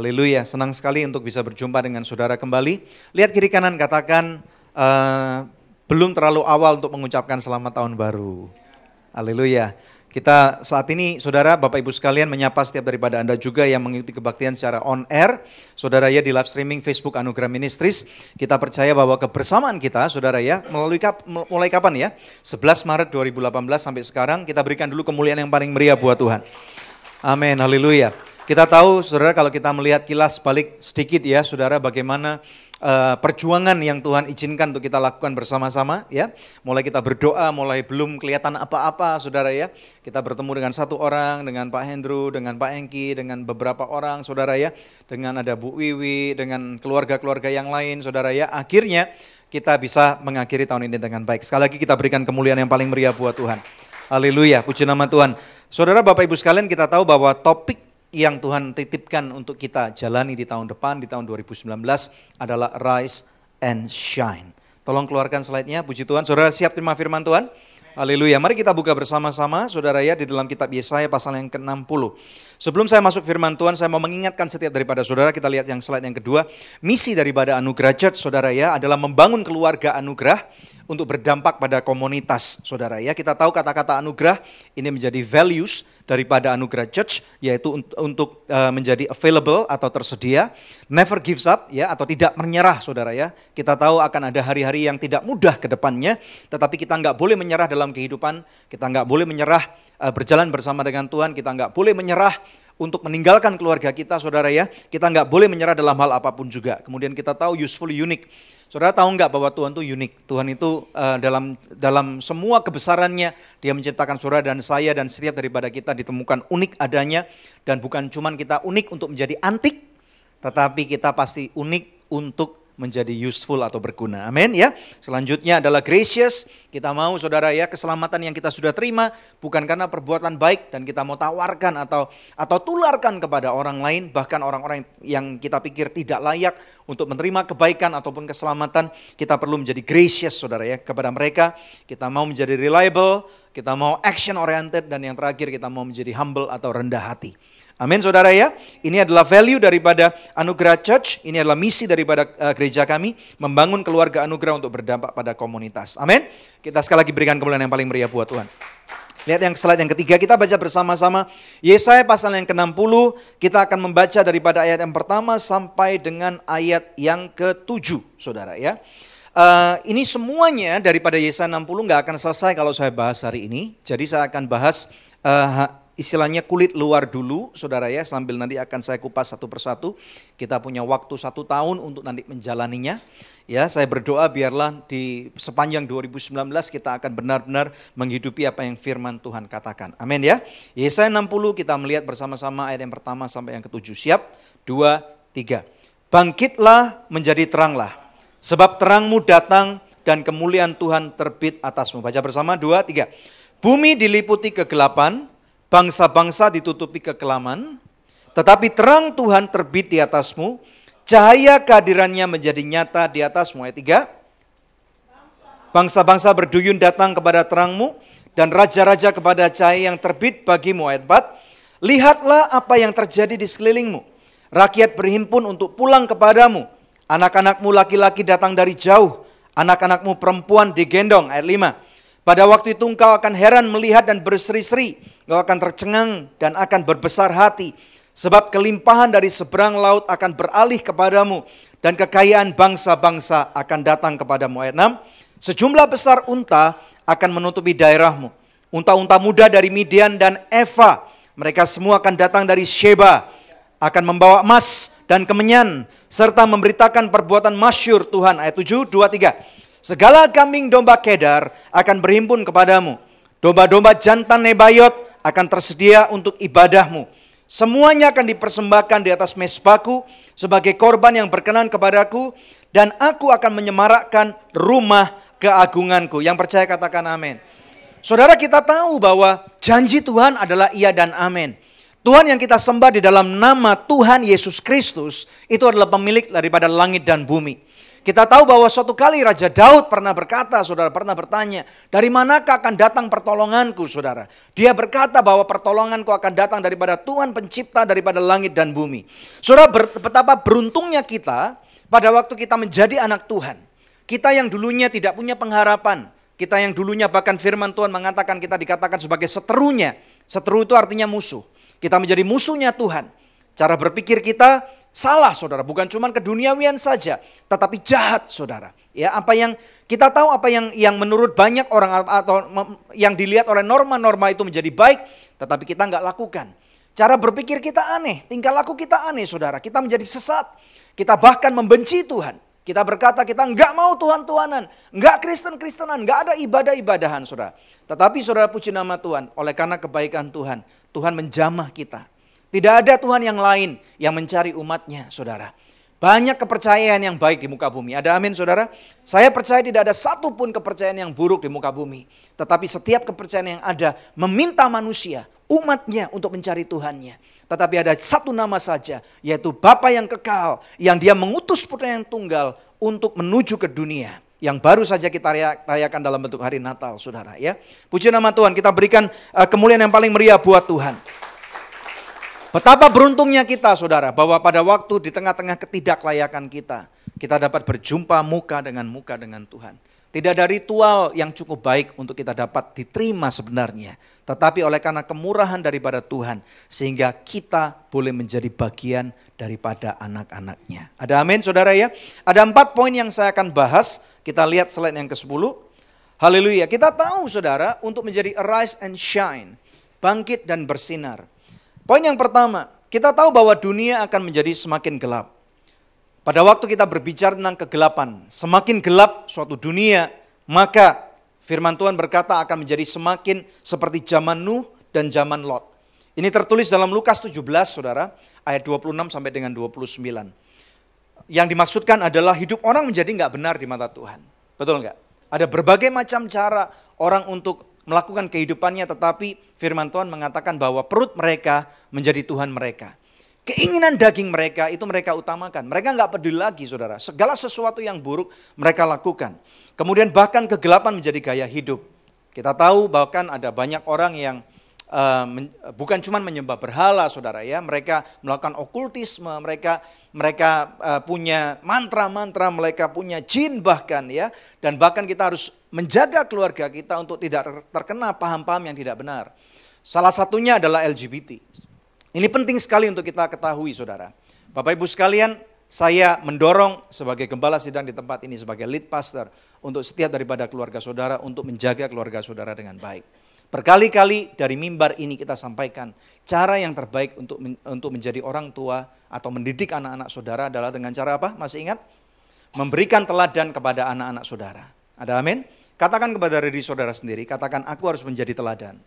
Haleluya, senang sekali untuk bisa berjumpa dengan saudara kembali. Lihat kiri kanan, katakan belum terlalu awal untuk mengucapkan selamat tahun baru. Haleluya. Kita saat ini, saudara, Bapak Ibu sekalian, menyapa setiap daripada Anda juga yang mengikuti kebaktian secara on air. Saudara ya, di live streaming Facebook Anugerah Ministries. Kita percaya bahwa kebersamaan kita, saudara ya, mulai kapan ya? 11 Maret 2018 sampai sekarang, kita berikan dulu kemuliaan yang paling meriah buat Tuhan. Amin, haleluya. Kita tahu, saudara, kalau kita melihat kilas balik sedikit ya, saudara, bagaimana perjuangan yang Tuhan izinkan untuk kita lakukan bersama-sama ya. Mulai kita berdoa, mulai belum kelihatan apa-apa, saudara ya. Kita bertemu dengan satu orang, dengan Pak Hendro, dengan Pak Engki, dengan beberapa orang, saudara ya. Dengan ada Bu Wiwi, dengan keluarga-keluarga yang lain, saudara ya. Akhirnya kita bisa mengakhiri tahun ini dengan baik. Sekali lagi kita berikan kemuliaan yang paling meriah buat Tuhan. Haleluya, puji nama Tuhan. Saudara, Bapak Ibu sekalian, kita tahu bahwa topik yang Tuhan titipkan untuk kita jalani di tahun depan, di tahun 2019 adalah Rise and Shine. Tolong keluarkan slide-nya, puji Tuhan. Saudara siap terima firman Tuhan? Haleluya. Mari kita buka bersama-sama, saudara ya, di dalam kitab Yesaya pasal yang ke-60. Sebelum saya masuk firman Tuhan, saya mau mengingatkan setiap daripada saudara, kita lihat yang slide yang kedua. Misi daripada Anugerah Church, saudara ya, adalah membangun keluarga anugerah untuk berdampak pada komunitas, saudara ya. Kita tahu kata-kata anugerah ini menjadi values daripada Anugerah Church, yaitu untuk menjadi available atau tersedia, never gives up ya, atau tidak menyerah, saudara ya. Kita tahu akan ada hari-hari yang tidak mudah ke depannya, tetapi kita nggak boleh menyerah dalam kehidupan, kita nggak boleh menyerah berjalan bersama dengan Tuhan, kita nggak boleh menyerah untuk meninggalkan keluarga kita, saudara ya. Kita nggak boleh menyerah dalam hal apapun juga. Kemudian kita tahu useful, unique. Saudara tahu nggak bahwa Tuhan itu unik? Tuhan itu dalam semua kebesarannya, Dia menciptakan saudara dan saya dan setiap daripada kita ditemukan unik adanya. Dan bukan cuma kita unik untuk menjadi antik, tetapi kita pasti unik untuk menjadi useful atau berguna. Amin ya. Selanjutnya adalah gracious. Kita mau, saudara ya, keselamatan yang kita sudah terima bukan karena perbuatan baik dan kita mau tawarkan atau tularkan kepada orang lain, bahkan orang-orang yang kita pikir tidak layak untuk menerima kebaikan ataupun keselamatan. Kita perlu menjadi gracious, saudara ya, kepada mereka. Kita mau menjadi reliable, kita mau action oriented, dan yang terakhir kita mau menjadi humble atau rendah hati. Amin, saudara ya. Ini adalah value daripada Anugerah Church. Ini adalah misi daripada gereja kami, membangun keluarga anugerah untuk berdampak pada komunitas. Amin. Kita sekali lagi berikan kemuliaan yang paling meriah buat Tuhan. Lihat yang slide yang ketiga, kita baca bersama-sama Yesaya pasal yang ke-60. Kita akan membaca daripada ayat yang pertama sampai dengan ayat yang ke-7, saudara ya. Ini semuanya daripada Yesaya 60 nggak akan selesai kalau saya bahas hari ini. Jadi saya akan bahas istilahnya kulit luar dulu, saudara ya, sambil nanti akan saya kupas satu persatu. Kita punya waktu 1 tahun untuk nanti menjalaninya. Ya, saya berdoa biarlah di sepanjang 2019 kita akan benar-benar menghidupi apa yang firman Tuhan katakan. Amin ya. Yesaya 60 kita melihat bersama-sama ayat yang pertama sampai yang ke-7. Siap? 2, 3. Bangkitlah menjadi teranglah, sebab terangmu datang dan kemuliaan Tuhan terbit atasmu. Baca bersama, 2, 3. Bumi diliputi kegelapan, bangsa-bangsa ditutupi kekelaman, tetapi terang Tuhan terbit di atasmu, cahaya kehadirannya menjadi nyata di atasmu. Ayat 3. Bangsa-bangsa berduyun datang kepada terangmu, dan raja-raja kepada cahaya yang terbit bagimu. Ayat 4. Lihatlah apa yang terjadi di sekelilingmu. Rakyat berhimpun untuk pulang kepadamu. Anak-anakmu laki-laki datang dari jauh, anak-anakmu perempuan digendong. Ayat 5. Pada waktu itu engkau akan heran melihat dan berseri-seri. Engkau akan tercengang dan akan berbesar hati. Sebab kelimpahan dari seberang laut akan beralih kepadamu. Dan kekayaan bangsa-bangsa akan datang kepadamu. Ayat 6. Sejumlah besar unta akan menutupi daerahmu. Unta-unta muda dari Midian dan Eva. Mereka semua akan datang dari Sheba. Akan membawa emas dan kemenyan. Serta memberitakan perbuatan masyhur Tuhan. Ayat 7, 2, 3. Segala kambing domba Kedar akan berhimpun kepadamu. Domba-domba jantan Nebayot akan tersedia untuk ibadahmu. Semuanya akan dipersembahkan di atas mezbahku sebagai korban yang berkenan kepadaku. Dan aku akan menyemarakkan rumah keagunganku. Yang percaya katakan amin. Saudara, kita tahu bahwa janji Tuhan adalah iya dan amin. Tuhan yang kita sembah di dalam nama Tuhan Yesus Kristus itu adalah pemilik daripada langit dan bumi. Kita tahu bahwa suatu kali Raja Daud pernah berkata, saudara, pernah bertanya, dari manakah akan datang pertolonganku, saudara? Dia berkata bahwa pertolonganku akan datang daripada Tuhan pencipta daripada langit dan bumi. Saudara, betapa beruntungnya kita pada waktu kita menjadi anak Tuhan. Kita yang dulunya tidak punya pengharapan, kita yang dulunya bahkan firman Tuhan mengatakan kita dikatakan sebagai seterunya. Seteru itu artinya musuh. Kita menjadi musuhnya Tuhan. Cara berpikir kita salah, saudara, bukan cuma keduniawian saja, tetapi jahat, saudara. Ya, apa yang kita tahu, apa yang menurut banyak orang atau yang dilihat oleh norma-norma itu menjadi baik, tetapi kita nggak lakukan. Cara berpikir kita aneh, tingkah laku kita aneh, saudara. Kita menjadi sesat. Kita bahkan membenci Tuhan. Kita berkata kita nggak mau Tuhan-Tuhanan, nggak Kristen-Kristenan, nggak ada ibadah-ibadahan, saudara. Tetapi saudara, puji nama Tuhan, oleh karena kebaikan Tuhan, Tuhan menjamah kita. Tidak ada Tuhan yang lain yang mencari umatnya, saudara. Banyak kepercayaan yang baik di muka bumi. Ada amin, saudara? Saya percaya tidak ada satupun kepercayaan yang buruk di muka bumi. Tetapi setiap kepercayaan yang ada meminta manusia, umatnya untuk mencari Tuhannya. Tetapi ada satu nama saja, yaitu Bapa yang kekal, yang dia mengutus putra yang tunggal untuk menuju ke dunia. Yang baru saja kita rayakan dalam bentuk hari Natal, saudara. Ya, puji nama Tuhan, kita berikan kemuliaan yang paling meriah buat Tuhan. Betapa beruntungnya kita, saudara, bahwa pada waktu di tengah-tengah ketidaklayakan kita, kita dapat berjumpa muka dengan Tuhan. Tidak ada ritual yang cukup baik untuk kita dapat diterima sebenarnya. Tetapi oleh karena kemurahan daripada Tuhan, sehingga kita boleh menjadi bagian daripada anak-anaknya. Ada amin, saudara ya? Ada 4 poin yang saya akan bahas. Kita lihat slide yang ke-10. Haleluya. Kita tahu, saudara, untuk menjadi arise and shine, bangkit dan bersinar. Poin yang pertama, kita tahu bahwa dunia akan menjadi semakin gelap. Pada waktu kita berbicara tentang kegelapan, semakin gelap suatu dunia, maka firman Tuhan berkata akan menjadi semakin seperti zaman Nuh dan zaman Lot. Ini tertulis dalam Lukas 17, saudara, ayat 26 sampai dengan 29. Yang dimaksudkan adalah hidup orang menjadi nggak benar di mata Tuhan. Betul nggak? Ada berbagai macam cara orang untuk melakukan kehidupannya, tetapi firman Tuhan mengatakan bahwa perut mereka menjadi Tuhan mereka. Keinginan daging mereka itu mereka utamakan. Mereka nggak peduli lagi, saudara. Segala sesuatu yang buruk mereka lakukan. Kemudian bahkan kegelapan menjadi gaya hidup. Kita tahu bahkan ada banyak orang yang bukan cuma menyembah berhala, saudara ya. Mereka melakukan okultisme, mereka punya mantra-mantra, mereka punya jin bahkan ya. Dan bahkan kita harus menjaga keluarga kita untuk tidak terkena paham-paham yang tidak benar. Salah satunya adalah LGBT. Ini penting sekali untuk kita ketahui, saudara. Bapak Ibu sekalian, saya mendorong sebagai gembala sidang di tempat ini, sebagai lead pastor, untuk setiap daripada keluarga saudara, untuk menjaga keluarga saudara dengan baik. Berkali-kali dari mimbar ini kita sampaikan, cara yang terbaik untuk menjadi orang tua atau mendidik anak-anak saudara adalah dengan cara apa? Masih ingat? Memberikan teladan kepada anak-anak saudara. Ada amin? Katakan kepada diri saudara sendiri, katakan aku harus menjadi teladan.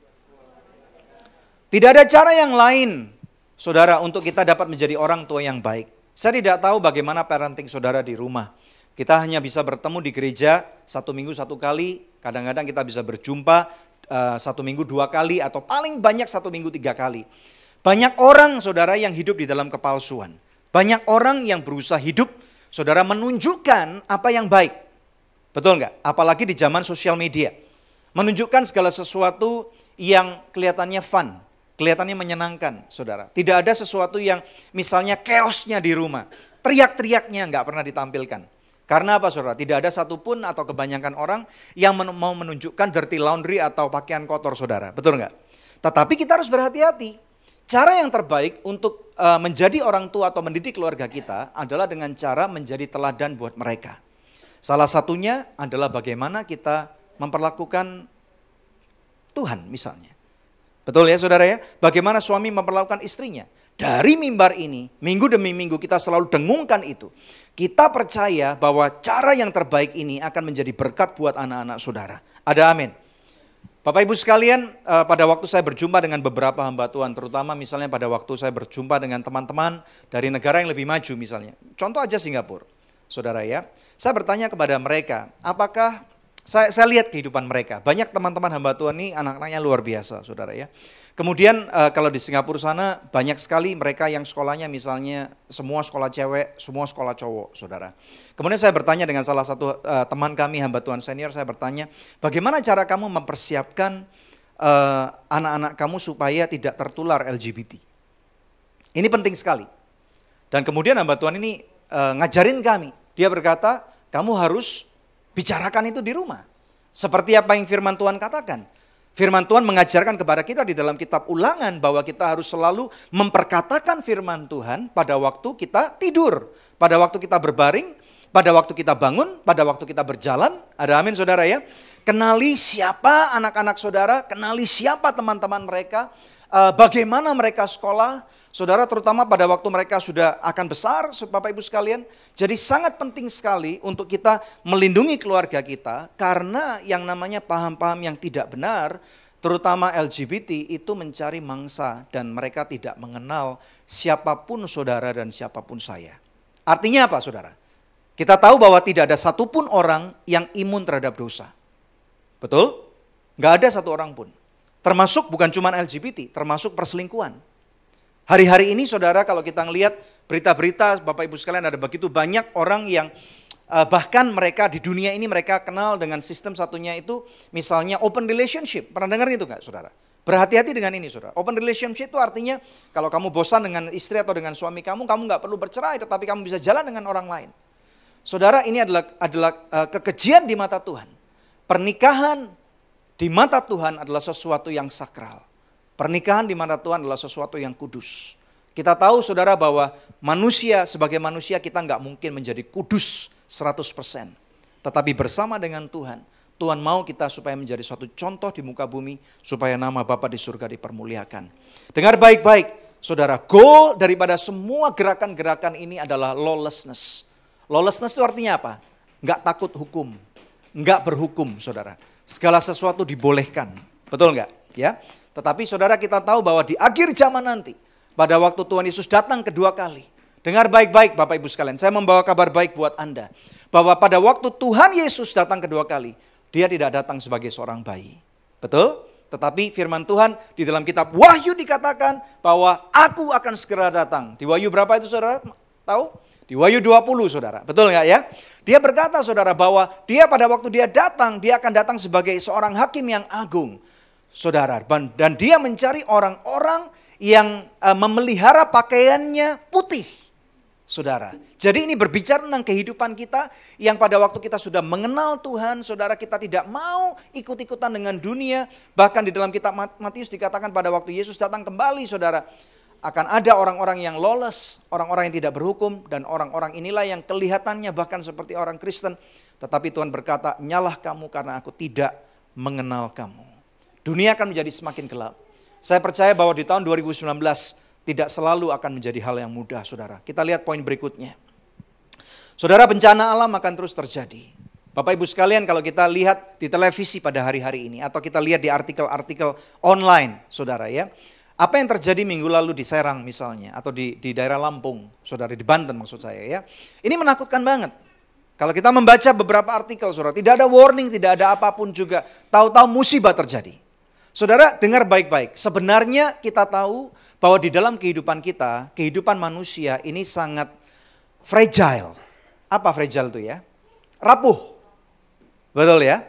Tidak ada cara yang lain, saudara, untuk kita dapat menjadi orang tua yang baik. Saya tidak tahu bagaimana parenting saudara di rumah. Kita hanya bisa bertemu di gereja 1 minggu 1 kali, kadang-kadang kita bisa berjumpa 1 minggu 2 kali, atau paling banyak 1 minggu 3 kali. Banyak orang, saudara, yang hidup di dalam kepalsuan. Banyak orang yang berusaha hidup, saudara, menunjukkan apa yang baik. Betul nggak? Apalagi di zaman sosial media. Menunjukkan segala sesuatu yang kelihatannya fun. Kelihatannya menyenangkan, saudara. Tidak ada sesuatu yang misalnya chaosnya di rumah. Teriak-teriaknya nggak pernah ditampilkan. Karena apa, saudara? Tidak ada satupun atau kebanyakan orang yang mau menunjukkan dirty laundry atau pakaian kotor, saudara. Betul nggak? Tetapi kita harus berhati-hati. Cara yang terbaik untuk menjadi orang tua atau mendidik keluarga kita adalah dengan cara menjadi teladan buat mereka. Salah satunya adalah bagaimana kita memperlakukan Tuhan misalnya. Betul ya, saudara ya? Bagaimana suami memperlakukan istrinya. Dari mimbar ini, minggu demi minggu kita selalu dengungkan itu. Kita percaya bahwa cara yang terbaik ini akan menjadi berkat buat anak-anak saudara. Ada amin. Bapak Ibu sekalian, pada waktu saya berjumpa dengan beberapa hamba Tuhan, terutama misalnya pada waktu saya berjumpa dengan teman-teman dari negara yang lebih maju misalnya. Contoh aja Singapura, saudara ya. Saya bertanya kepada mereka, apakah Saya lihat kehidupan mereka. Banyak teman-teman hamba Tuhan ini anak-anaknya luar biasa, saudara ya. Kemudian kalau di Singapura sana banyak sekali mereka yang sekolahnya misalnya semua sekolah cewek, semua sekolah cowok, saudara. Kemudian saya bertanya dengan salah satu teman kami hamba Tuhan senior, saya bertanya, bagaimana cara kamu mempersiapkan anak-anak kamu supaya tidak tertular LGBT? Ini penting sekali. Dan kemudian hamba Tuhan ini ngajarin kami. Dia berkata, kamu harus bicarakan itu di rumah. Seperti apa yang firman Tuhan katakan. Firman Tuhan mengajarkan kepada kita di dalam kitab Ulangan bahwa kita harus selalu memperkatakan firman Tuhan pada waktu kita tidur, pada waktu kita berbaring, pada waktu kita bangun, pada waktu kita berjalan. Ada amin saudara ya. Kenali siapa anak-anak saudara, kenali siapa teman-teman mereka, bagaimana mereka sekolah. Saudara, terutama pada waktu mereka sudah akan besar, Bapak Ibu sekalian. Jadi sangat penting sekali untuk kita melindungi keluarga kita, karena yang namanya paham-paham yang tidak benar, terutama LGBT itu mencari mangsa dan mereka tidak mengenal siapapun saudara dan siapapun saya. Artinya apa saudara? Kita tahu bahwa tidak ada satupun orang yang imun terhadap dosa. Betul? Nggak ada satu orang pun. Termasuk bukan cuma LGBT, termasuk perselingkuhan. Hari-hari ini saudara kalau kita ngelihat berita-berita Bapak Ibu sekalian, ada begitu banyak orang yang bahkan mereka di dunia ini mereka kenal dengan sistem satunya itu misalnya open relationship. Pernah dengar itu enggak saudara? Berhati-hati dengan ini saudara. Open relationship itu artinya kalau kamu bosan dengan istri atau dengan suami kamu enggak perlu bercerai, tetapi kamu bisa jalan dengan orang lain. Saudara, ini adalah kekejian di mata Tuhan. Pernikahan di mata Tuhan adalah sesuatu yang sakral. Pernikahan di mata Tuhan adalah sesuatu yang kudus. Kita tahu saudara bahwa manusia sebagai manusia kita nggak mungkin menjadi kudus 100%. Tetapi bersama dengan Tuhan, Tuhan mau kita supaya menjadi suatu contoh di muka bumi, supaya nama Bapa di surga dipermuliakan. Dengar baik-baik, saudara, goal daripada semua gerakan-gerakan ini adalah lawlessness. Lawlessness itu artinya apa? Nggak takut hukum, nggak berhukum saudara. Segala sesuatu dibolehkan, betul nggak? Ya. Tetapi saudara kita tahu bahwa di akhir zaman nanti, pada waktu Tuhan Yesus datang kedua kali. Dengar baik-baik Bapak Ibu sekalian, saya membawa kabar baik buat Anda. Bahwa pada waktu Tuhan Yesus datang kedua kali, dia tidak datang sebagai seorang bayi. Betul? Tetapi firman Tuhan di dalam kitab Wahyu dikatakan bahwa aku akan segera datang. Di Wahyu berapa itu saudara? Tahu? Di Wahyu 20 saudara, betul nggak ya? Dia berkata saudara bahwa dia pada waktu dia datang, dia akan datang sebagai seorang hakim yang agung. Saudara, dan dia mencari orang-orang yang memelihara pakaiannya putih. Saudara, jadi ini berbicara tentang kehidupan kita yang pada waktu kita sudah mengenal Tuhan, saudara, kita tidak mau ikut-ikutan dengan dunia. Bahkan di dalam kitab Matius dikatakan pada waktu Yesus datang kembali, saudara, akan ada orang-orang yang lawless, orang-orang yang tidak berhukum, dan orang-orang inilah yang kelihatannya bahkan seperti orang Kristen. Tetapi Tuhan berkata, nyalah kamu karena aku tidak mengenal kamu. Dunia akan menjadi semakin gelap. Saya percaya bahwa di tahun 2019 tidak selalu akan menjadi hal yang mudah, saudara. Kita lihat poin berikutnya. Saudara, bencana alam akan terus terjadi. Bapak Ibu sekalian, kalau kita lihat di televisi pada hari-hari ini, atau kita lihat di artikel-artikel online, saudara ya. Apa yang terjadi minggu lalu di Serang misalnya, atau di daerah Lampung, saudara, di Banten maksud saya ya. Ini menakutkan banget. Kalau kita membaca beberapa artikel, saudara, tidak ada warning, tidak ada apapun juga. Tahu-tahu musibah terjadi. Saudara, dengar baik-baik. Sebenarnya kita tahu bahwa di dalam kehidupan kita, kehidupan manusia ini sangat fragile. Apa fragile itu ya? Rapuh. Betul ya?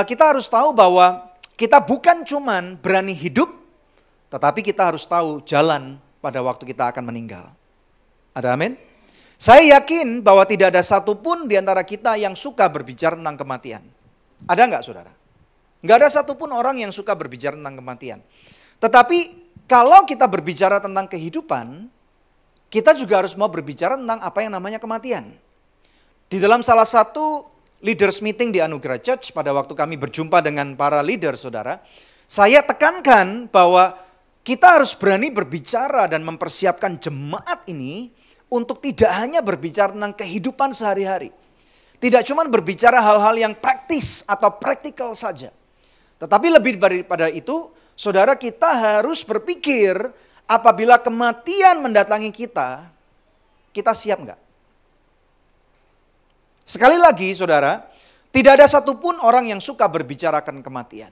Kita harus tahu bahwa kita bukan cuman berani hidup, tetapi kita harus tahu jalan pada waktu kita akan meninggal. Ada amin? Saya yakin bahwa tidak ada satupun di antara kita yang suka berbicara tentang kematian. Ada enggak saudara? Nggak ada satupun orang yang suka berbicara tentang kematian. Tetapi kalau kita berbicara tentang kehidupan, kita juga harus mau berbicara tentang apa yang namanya kematian. Di dalam salah satu leaders meeting di Anugerah Church, pada waktu kami berjumpa dengan para leader saudara, saya tekankan bahwa kita harus berani berbicara dan mempersiapkan jemaat ini untuk tidak hanya berbicara tentang kehidupan sehari-hari. Tidak cuma berbicara hal-hal yang praktis atau praktikal saja. Tetapi lebih daripada itu, saudara, kita harus berpikir apabila kematian mendatangi kita siap enggak? Sekali lagi saudara, Tidak ada satupun orang yang suka berbicarakan kematian.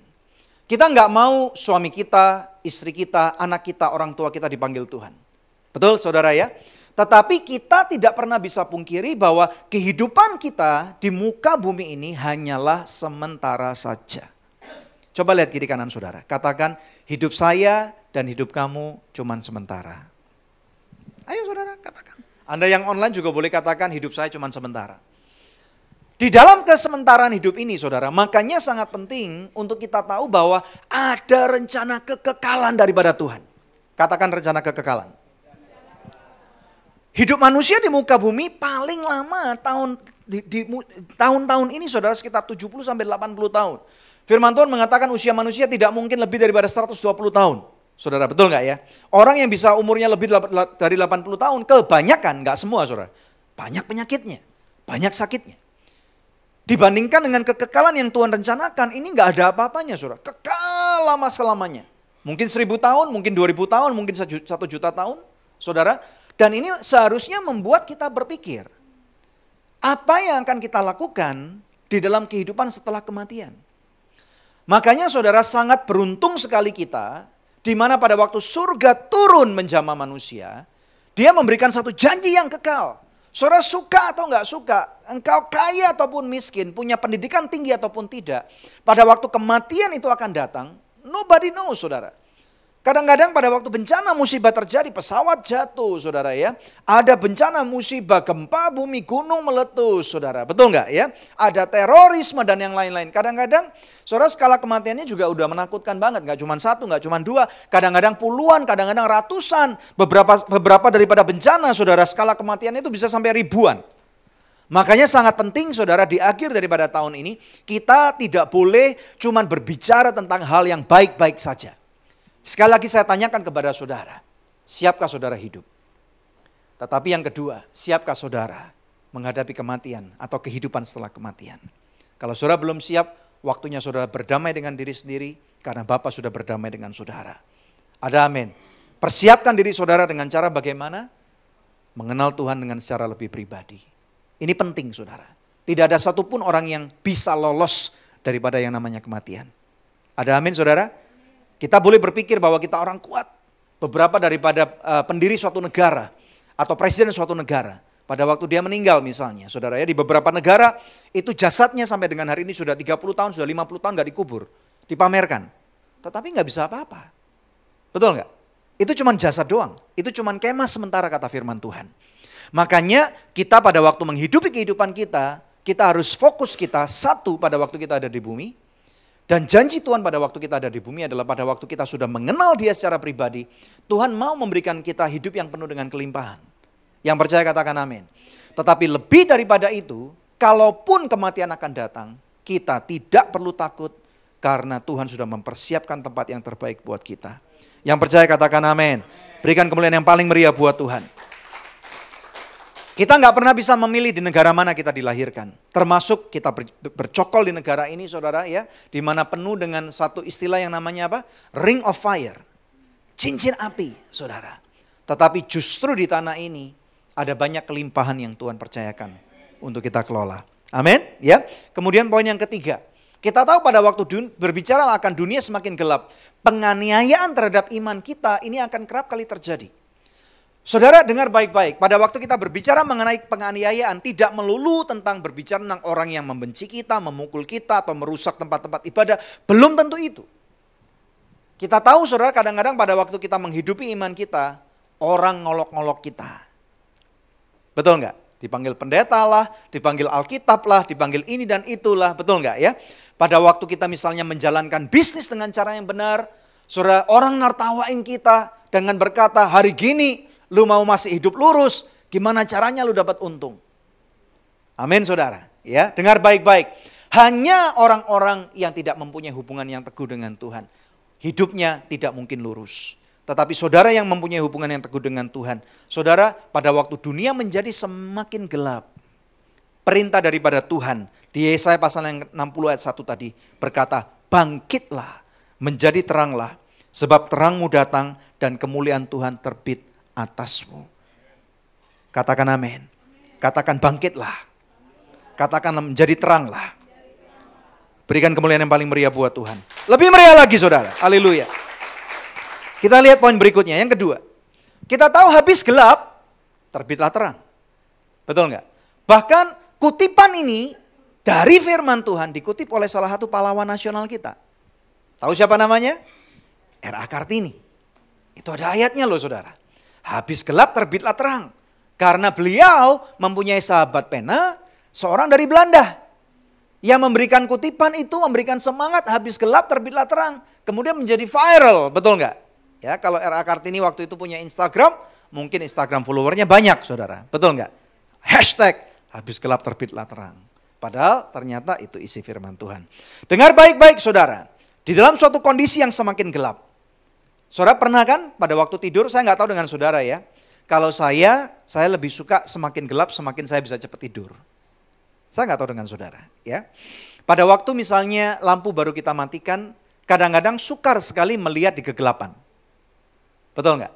Kita nggak mau suami kita, istri kita, anak kita, orang tua kita dipanggil Tuhan. Betul saudara ya? Tetapi kita tidak pernah bisa pungkiri bahwa kehidupan kita di muka bumi ini hanyalah sementara saja. Coba lihat kiri kanan saudara. Katakan, hidup saya dan hidup kamu cuman sementara. Ayo saudara katakan. Anda yang online juga boleh katakan hidup saya cuman sementara. Di dalam kesementaraan hidup ini saudara, makanya sangat penting untuk kita tahu bahwa ada rencana kekekalan daripada Tuhan. Katakan rencana kekekalan. Hidup manusia di muka bumi paling lama tahun-tahun ini saudara sekitar 70 sampai 80 tahun. Firman Tuhan mengatakan usia manusia tidak mungkin lebih daripada 120 tahun. Saudara betul nggak ya? Orang yang bisa umurnya lebih dari 80 tahun kebanyakan, nggak semua saudara. Banyak penyakitnya, banyak sakitnya. Dibandingkan dengan kekekalan yang Tuhan rencanakan, ini nggak ada apa-apanya saudara. Kekal lama selamanya. Mungkin 1000 tahun, mungkin 2000 tahun, mungkin 1 juta tahun saudara. Dan ini seharusnya membuat kita berpikir, apa yang akan kita lakukan di dalam kehidupan setelah kematian. Makanya saudara sangat beruntung sekali kita, di mana pada waktu surga turun menjamah manusia, dia memberikan satu janji yang kekal. Saudara suka atau enggak suka, engkau kaya ataupun miskin, punya pendidikan tinggi ataupun tidak, pada waktu kematian itu akan datang, nobody knows saudara. Kadang-kadang pada waktu bencana musibah terjadi, pesawat jatuh saudara ya. Ada bencana musibah, gempa bumi, gunung meletus saudara. Betul nggak ya? Ada terorisme dan yang lain-lain. Kadang-kadang saudara skala kematiannya juga udah menakutkan banget. Nggak cuma 1, nggak cuma 2. Kadang-kadang puluhan, kadang-kadang ratusan. Beberapa daripada bencana saudara skala kematiannya itu bisa sampai ribuan. Makanya sangat penting saudara di akhir daripada tahun ini kita tidak boleh cuma berbicara tentang hal yang baik-baik saja. Sekali lagi saya tanyakan kepada saudara, siapkah saudara hidup? Tetapi yang kedua, siapkah saudara menghadapi kematian atau kehidupan setelah kematian? Kalau saudara belum siap, waktunya saudara berdamai dengan diri sendiri karena Bapa sudah berdamai dengan saudara. Ada amin. Persiapkan diri saudara dengan cara bagaimana? Mengenal Tuhan dengan secara lebih pribadi. Ini penting saudara. Tidak ada satupun orang yang bisa lolos daripada yang namanya kematian. Ada amin saudara? Kita boleh berpikir bahwa kita orang kuat. Beberapa daripada pendiri suatu negara atau presiden suatu negara. Pada waktu dia meninggal misalnya, saudara ya, di beberapa negara itu jasadnya sampai dengan hari ini sudah 30 tahun, sudah 50 tahun gak dikubur. Dipamerkan. Tetapi gak bisa apa-apa. Betul gak? Itu cuma jasad doang. Itu cuma kemah sementara kata firman Tuhan. Makanya kita pada waktu menghidupi kehidupan kita harus fokus kita satu pada waktu kita ada di bumi. Dan janji Tuhan pada waktu kita ada di bumi adalah pada waktu kita sudah mengenal Dia secara pribadi, Tuhan mau memberikan kita hidup yang penuh dengan kelimpahan. Yang percaya katakan amin. Tetapi lebih daripada itu, kalaupun kematian akan datang, kita tidak perlu takut karena Tuhan sudah mempersiapkan tempat yang terbaik buat kita. Yang percaya katakan amin. Berikan kemuliaan yang paling meriah buat Tuhan. Kita nggak pernah bisa memilih di negara mana kita dilahirkan. Termasuk kita bercokol di negara ini saudara ya. Di mana penuh dengan satu istilah yang namanya apa? Ring of fire. Cincin api saudara. Tetapi justru di tanah ini ada banyak kelimpahan yang Tuhan percayakan untuk kita kelola. Amin ya. Kemudian poin yang ketiga. Kita tahu pada waktu berbicara akan dunia semakin gelap. Penganiayaan terhadap iman kita ini akan kerap kali terjadi. Saudara dengar baik-baik, pada waktu kita berbicara mengenai penganiayaan tidak melulu tentang berbicara tentang orang yang membenci kita, memukul kita atau merusak tempat-tempat ibadah, belum tentu itu. Kita tahu saudara kadang-kadang pada waktu kita menghidupi iman kita, orang ngolok-ngolok kita. Betul enggak? Dipanggil pendeta lah, dipanggil Alkitab lah, dipanggil ini dan itulah, betul enggak ya? Pada waktu kita misalnya menjalankan bisnis dengan cara yang benar, saudara orang nartawain kita dengan berkata hari gini, lu mau masih hidup lurus, gimana caranya lu dapat untung? Amin saudara. Ya, dengar baik-baik. Hanya orang-orang yang tidak mempunyai hubungan yang teguh dengan Tuhan, hidupnya tidak mungkin lurus. Tetapi saudara yang mempunyai hubungan yang teguh dengan Tuhan, saudara pada waktu dunia menjadi semakin gelap, perintah daripada Tuhan di Yesaya pasal yang 60 ayat 1 tadi berkata, bangkitlah, menjadi teranglah, sebab terangmu datang dan kemuliaan Tuhan terbit atasmu. Katakan amin. Katakan bangkitlah. Katakan menjadi teranglah. Berikan kemuliaan yang paling meriah buat Tuhan. Lebih meriah lagi saudara. Haleluya. Kita lihat poin berikutnya, yang kedua. Kita tahu habis gelap, terbitlah terang. Betul nggak? Bahkan kutipan ini dari firman Tuhan dikutip oleh salah satu pahlawan nasional kita. Tahu siapa namanya? R.A. Kartini. Itu ada ayatnya loh saudara. Habis gelap terbitlah terang. Karena beliau mempunyai sahabat pena, seorang dari Belanda. Yang memberikan kutipan itu, memberikan semangat, habis gelap terbitlah terang. Kemudian menjadi viral, betul nggak? Ya, kalau R.A. Kartini waktu itu punya Instagram, mungkin Instagram followernya banyak saudara. Betul nggak? Hashtag habis gelap terbitlah terang. Padahal ternyata itu isi firman Tuhan. Dengar baik-baik saudara. Di dalam suatu kondisi yang semakin gelap. Saudara pernah kan pada waktu tidur, saya nggak tahu dengan saudara ya. Kalau saya lebih suka semakin gelap semakin saya bisa cepat tidur. Saya nggak tahu dengan saudara ya. Pada waktu misalnya lampu baru kita matikan, kadang-kadang sukar sekali melihat di kegelapan. Betul nggak?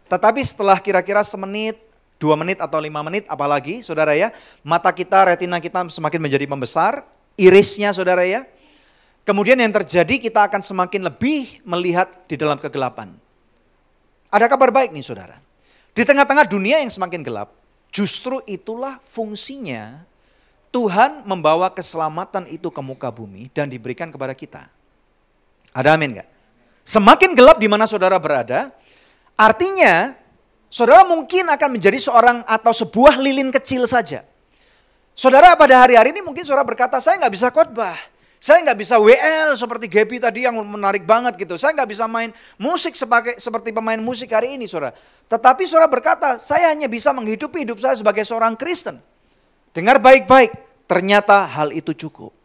Tetapi setelah kira-kira semenit, 2 menit atau 5 menit apalagi saudara ya, mata kita, retina kita semakin menjadi membesar, irisnya saudara ya. Kemudian yang terjadi kita akan semakin lebih melihat di dalam kegelapan. Ada kabar baik nih saudara. Di tengah-tengah dunia yang semakin gelap, justru itulah fungsinya Tuhan membawa keselamatan itu ke muka bumi dan diberikan kepada kita. Ada amin gak? Semakin gelap di mana saudara berada, artinya saudara mungkin akan menjadi seorang atau sebuah lilin kecil saja. Saudara pada hari-hari ini mungkin saudara berkata, saya nggak bisa khotbah. Saya nggak bisa WL seperti Gaby tadi yang menarik banget gitu. Saya nggak bisa main musik seperti pemain musik hari ini saudara. Tetapi saudara berkata, saya hanya bisa menghidupi hidup saya sebagai seorang Kristen. Dengar baik-baik, ternyata hal itu cukup.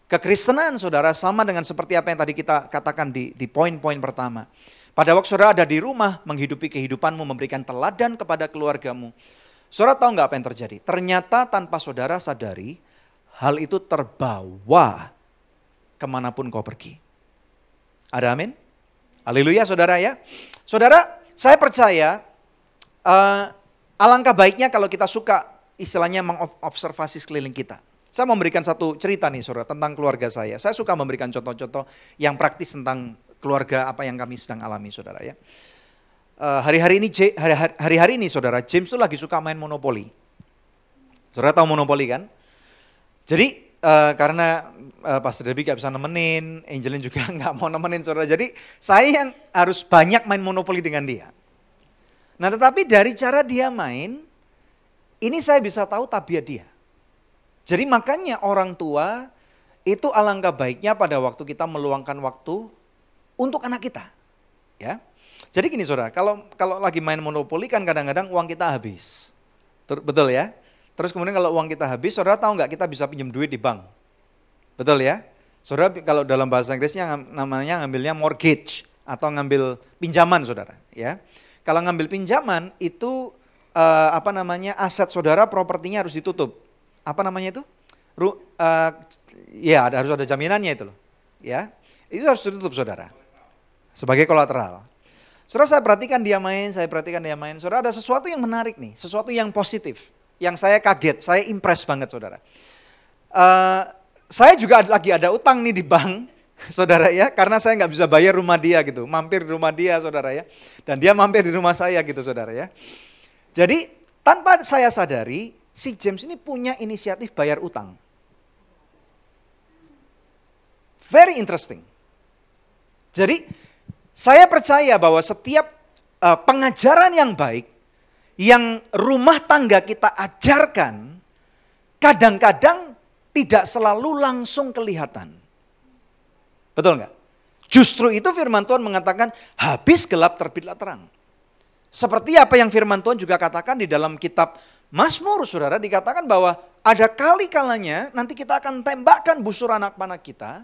Kekristenan saudara sama dengan seperti apa yang tadi kita katakan di poin-poin pertama. Pada waktu saudara ada di rumah, menghidupi kehidupanmu, memberikan teladan kepada keluargamu. Saudara tahu nggak apa yang terjadi? Ternyata tanpa saudara sadari, hal itu terbawa kemanapun kau pergi. Ada amin? Haleluya saudara ya. Saudara, saya percaya alangkah baiknya kalau kita suka istilahnya mengobservasi sekeliling kita. Saya memberikan satu cerita nih saudara tentang keluarga saya. Saya suka memberikan contoh-contoh yang praktis tentang keluarga apa yang kami sedang alami saudara ya. Hari-hari ini saudara, James tuh lagi suka main monopoli. Saudara tahu monopoli kan? Jadi karena Pastor Debbie gak bisa nemenin, Angelin juga gak mau nemenin saudara. Jadi saya yang harus banyak main monopoli dengan dia. Nah tetapi dari cara dia main, ini saya bisa tahu tabiat dia. Jadi makanya orang tua itu alangkah baiknya pada waktu kita meluangkan waktu untuk anak kita. Ya. Jadi gini saudara, kalau lagi main monopoli kan kadang-kadang uang kita habis. Betul ya? Terus kemudian kalau uang kita habis, saudara tahu nggak kita bisa pinjam duit di bank? Betul ya? Saudara kalau dalam bahasa Inggrisnya namanya ngambilnya mortgage atau ngambil pinjaman saudara. Ya. Kalau ngambil pinjaman itu aset saudara, propertinya harus ditutup. Apa namanya itu? Ya harus ada jaminannya itu loh. Ya, itu harus ditutup saudara. Sebagai kolateral. Saudara saya perhatikan dia main. Saudara ada sesuatu yang menarik nih, sesuatu yang positif. Yang saya kaget, saya impress banget saudara. Saya juga lagi ada utang nih di bank, saudara ya. Karena saya nggak bisa bayar rumah dia gitu. Mampir di rumah dia saudara ya. Dan dia mampir di rumah saya gitu saudara ya. Jadi tanpa saya sadari, si James ini punya inisiatif bayar utang. Very interesting. Jadi saya percaya bahwa setiap pengajaran yang baik, yang rumah tangga kita ajarkan, kadang-kadang tidak selalu langsung kelihatan. Betul nggak? Justru itu firman Tuhan mengatakan, habis gelap terbitlah terang. Seperti apa yang firman Tuhan juga katakan di dalam kitab Mazmur, saudara, dikatakan bahwa ada kali-kalanya nanti kita akan tembakkan busur anak panah kita,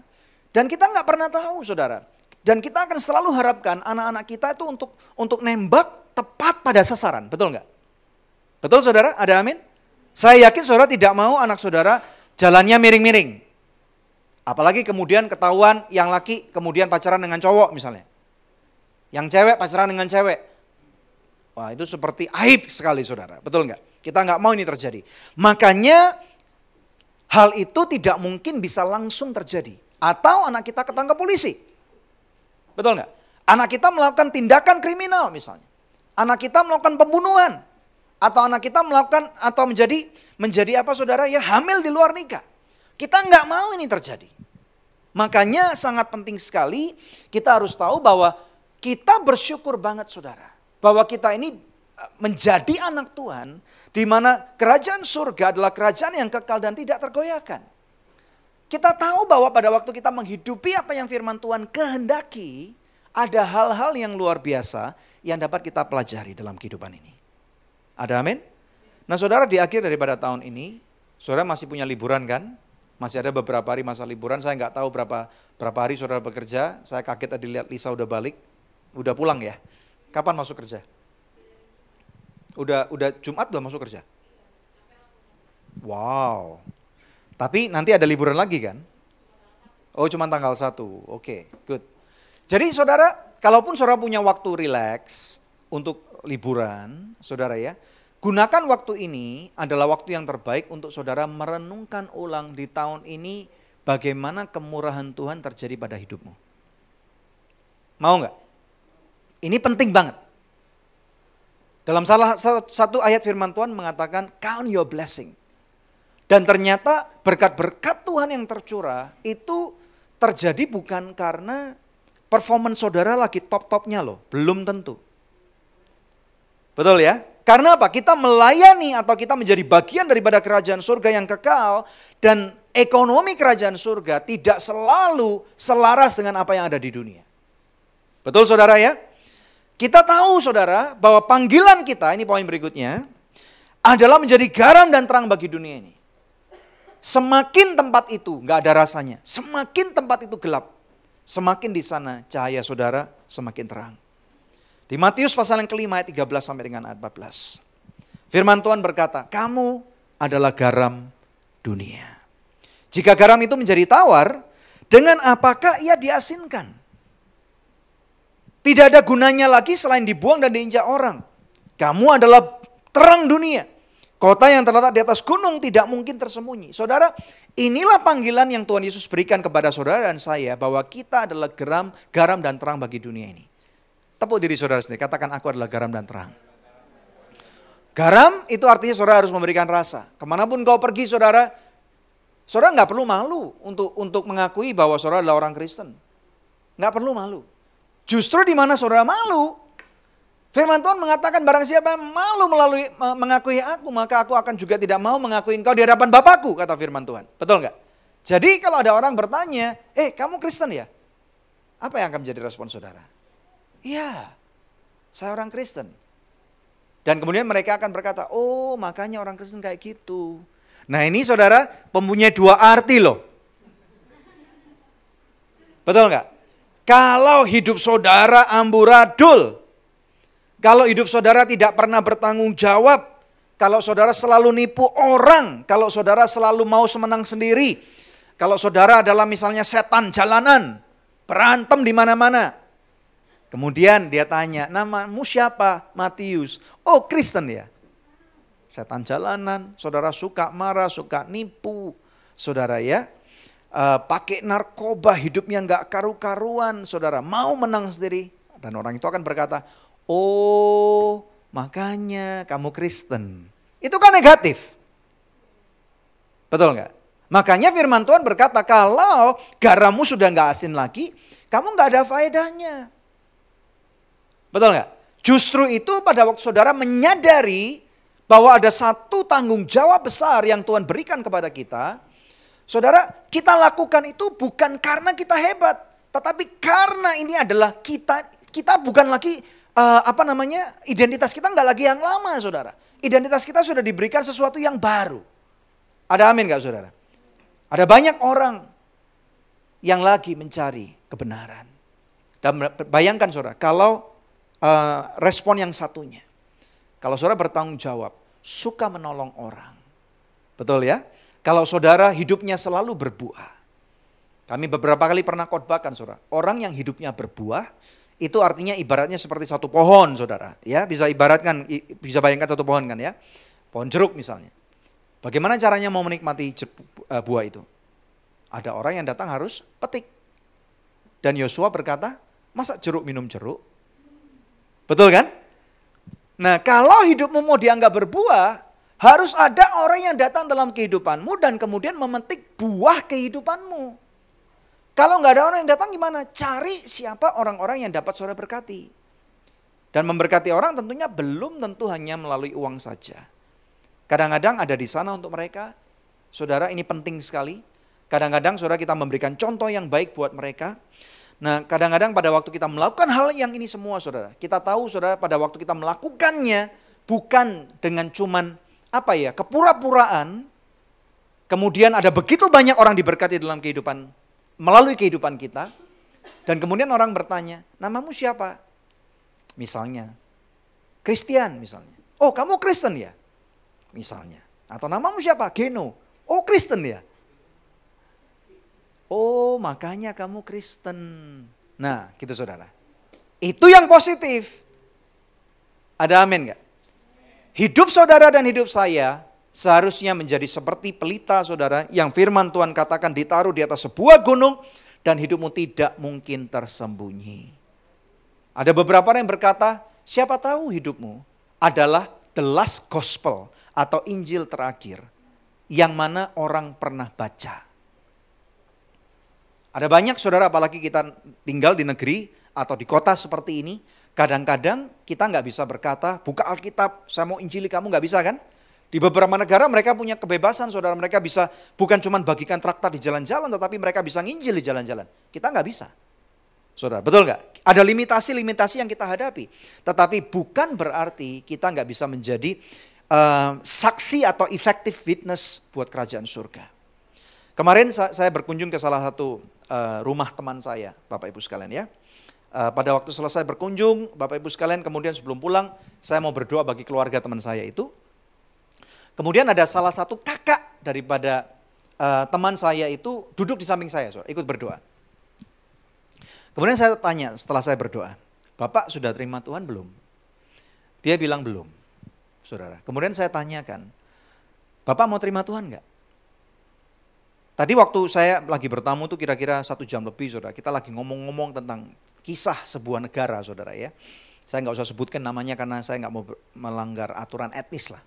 dan kita nggak pernah tahu, saudara. Dan kita akan selalu harapkan anak-anak kita itu untuk nembak tepat pada sasaran, betul nggak? Betul saudara, ada amin? Saya yakin saudara tidak mau anak saudara jalannya miring-miring. Apalagi kemudian ketahuan yang laki kemudian pacaran dengan cowok misalnya. Yang cewek pacaran dengan cewek. Wah itu seperti aib sekali saudara, betul nggak? Kita nggak mau ini terjadi. Makanya hal itu tidak mungkin bisa langsung terjadi. Atau anak kita ketangkap polisi. Betul nggak? Anak kita melakukan tindakan kriminal misalnya. Anak kita melakukan pembunuhan. Atau anak kita melakukan atau menjadi apa saudara ya, hamil di luar nikah. Kita nggak mau ini terjadi. Makanya sangat penting sekali kita harus tahu bahwa kita bersyukur banget saudara. Bahwa kita ini menjadi anak Tuhan, di mana kerajaan surga adalah kerajaan yang kekal dan tidak tergoyahkan. Kita tahu bahwa pada waktu kita menghidupi apa yang firman Tuhan kehendaki, ada hal-hal yang luar biasa yang dapat kita pelajari dalam kehidupan ini. Ada amin? Nah saudara, di akhir daripada tahun ini, saudara masih punya liburan kan? Masih ada beberapa hari masa liburan, saya nggak tahu berapa hari saudara bekerja. Saya kaget tadi lihat Lisa udah balik, udah pulang ya. Kapan masuk kerja? Udah Jumat udah masuk kerja? Wow. Tapi nanti ada liburan lagi kan? Oh cuma tanggal 1, oke, good. Jadi saudara, kalaupun saudara punya waktu rileks untuk liburan, saudara ya, gunakan waktu ini adalah waktu yang terbaik untuk saudara merenungkan ulang di tahun ini bagaimana kemurahan Tuhan terjadi pada hidupmu. Mau nggak? Ini penting banget. Dalam salah satu ayat firman Tuhan mengatakan, count your blessing. Dan ternyata berkat-berkat Tuhan yang tercurah itu terjadi bukan karena performance saudara lagi top-topnya loh. Belum tentu. Betul ya? Karena apa? Kita melayani atau kita menjadi bagian daripada kerajaan surga yang kekal. Dan ekonomi kerajaan surga tidak selalu selaras dengan apa yang ada di dunia. Betul saudara ya? Kita tahu saudara bahwa panggilan kita, ini poin berikutnya, adalah menjadi garam dan terang bagi dunia ini. Semakin tempat itu gak ada rasanya, semakin tempat itu gelap, semakin di sana cahaya saudara semakin terang. Di Matius pasal yang kelima ayat 13 sampai dengan ayat 14. Firman Tuhan berkata, kamu adalah garam dunia. Jika garam itu menjadi tawar, dengan apakah ia diasinkan? Tidak ada gunanya lagi selain dibuang dan diinjak orang. Kamu adalah terang dunia. Kota yang terletak di atas gunung tidak mungkin tersembunyi. Saudara, inilah panggilan yang Tuhan Yesus berikan kepada saudara dan saya, bahwa kita adalah garam dan terang bagi dunia ini. Tepuk diri saudara sendiri, katakan aku adalah garam dan terang. Garam itu artinya saudara harus memberikan rasa. Kemanapun kau pergi saudara nggak perlu malu untuk mengakui bahwa saudara adalah orang Kristen. Nggak perlu malu. Justru di mana saudara malu, firman Tuhan mengatakan barang siapa yang malu mengakui aku, maka aku akan juga tidak mau mengakui engkau di hadapan Bapakku, kata firman Tuhan. Betul nggak? Jadi kalau ada orang bertanya, kamu Kristen ya? Apa yang akan menjadi respon saudara? Iya, saya orang Kristen. Dan kemudian mereka akan berkata, oh makanya orang Kristen kayak gitu. Nah ini saudara mempunyai dua arti loh. Betul nggak? Kalau hidup saudara amburadul, kalau hidup saudara tidak pernah bertanggung jawab, kalau saudara selalu nipu orang, kalau saudara selalu mau semenang sendiri, kalau saudara adalah misalnya setan jalanan, berantem di mana-mana. Kemudian dia tanya, namamu siapa? Matius. Oh Kristen ya? Setan jalanan, saudara suka marah, suka nipu, saudara ya. Pakai narkoba, hidupnya nggak karu-karuan, saudara mau menang sendiri. Dan orang itu akan berkata, oh makanya kamu Kristen. Itu kan negatif. Betul nggak? Makanya firman Tuhan berkata, kalau garammu sudah nggak asin lagi, kamu nggak ada faedahnya. Betul nggak? Justru itu pada waktu saudara menyadari bahwa ada satu tanggung jawab besar yang Tuhan berikan kepada kita, saudara, kita lakukan itu bukan karena kita hebat, tetapi karena ini adalah kita bukan lagi identitas kita nggak lagi yang lama, saudara. Identitas kita sudah diberikan sesuatu yang baru. Ada amin nggak, saudara? Ada banyak orang yang lagi mencari kebenaran. Dan bayangkan, saudara, kalau respon yang satunya, kalau saudara bertanggung jawab, suka menolong orang, betul ya? Kalau saudara hidupnya selalu berbuah. Kami beberapa kali pernah khotbahkan saudara. Orang yang hidupnya berbuah itu artinya ibaratnya seperti satu pohon saudara. Ya, bisa bayangkan satu pohon kan ya. Pohon jeruk misalnya. Bagaimana caranya mau menikmati buah itu? Ada orang yang datang harus petik. Dan Yosua berkata, masa jeruk minum jeruk? Betul kan? Nah, kalau hidupmu mau dianggap berbuah, harus ada orang yang datang dalam kehidupanmu dan kemudian memetik buah kehidupanmu. Kalau nggak ada orang yang datang gimana? Cari siapa orang-orang yang dapat saudara berkati. Dan memberkati orang tentunya belum tentu hanya melalui uang saja. Kadang-kadang ada di sana untuk mereka. Saudara, ini penting sekali. Kadang-kadang saudara kita memberikan contoh yang baik buat mereka. Nah, kadang-kadang pada waktu kita melakukan hal yang ini semua saudara, kita tahu saudara pada waktu kita melakukannya bukan dengan cuman kepura-puraan. Kemudian ada begitu banyak orang diberkati dalam kehidupan, melalui kehidupan kita. Dan kemudian orang bertanya, namamu siapa? Misalnya, Christian misalnya. Oh, kamu Kristen ya? Misalnya. Atau namamu siapa? Geno. Oh, Kristen ya? Oh, makanya kamu Kristen. Nah, gitu saudara. Itu yang positif. Ada amin gak? Hidup saudara dan hidup saya seharusnya menjadi seperti pelita saudara yang firman Tuhan katakan ditaruh di atas sebuah gunung dan hidupmu tidak mungkin tersembunyi. Ada beberapa orang yang berkata, siapa tahu hidupmu adalah the last gospel atau Injil terakhir yang mana orang pernah baca. Ada banyak saudara, apalagi kita tinggal di negeri atau di kota seperti ini, kadang-kadang kita nggak bisa berkata, buka Alkitab, saya mau injili kamu, nggak bisa kan? Di beberapa negara mereka punya kebebasan saudara, mereka bisa bukan cuma bagikan traktat di jalan-jalan, tetapi mereka bisa nginjil di jalan-jalan. Kita nggak bisa. Saudara, betul nggak? Ada limitasi-limitasi yang kita hadapi. Tetapi bukan berarti kita nggak bisa menjadi saksi atau effective witness buat kerajaan surga. Kemarin saya berkunjung ke salah satu rumah teman saya, Bapak Ibu sekalian ya. Pada waktu selesai berkunjung, Bapak Ibu sekalian, kemudian sebelum pulang, saya mau berdoa bagi keluarga teman saya itu. Kemudian ada salah satu kakak daripada teman saya itu duduk di samping saya, saudara, ikut berdoa. Kemudian saya tanya setelah saya berdoa, Bapak sudah terima Tuhan belum? Dia bilang belum, saudara. Kemudian saya tanyakan, Bapak mau terima Tuhan enggak? Tadi waktu saya lagi bertamu tuh kira-kira 1 jam lebih saudara, kita lagi ngomong-ngomong tentang kisah sebuah negara saudara ya. Saya nggak usah sebutkan namanya karena saya nggak mau melanggar aturan etnis lah.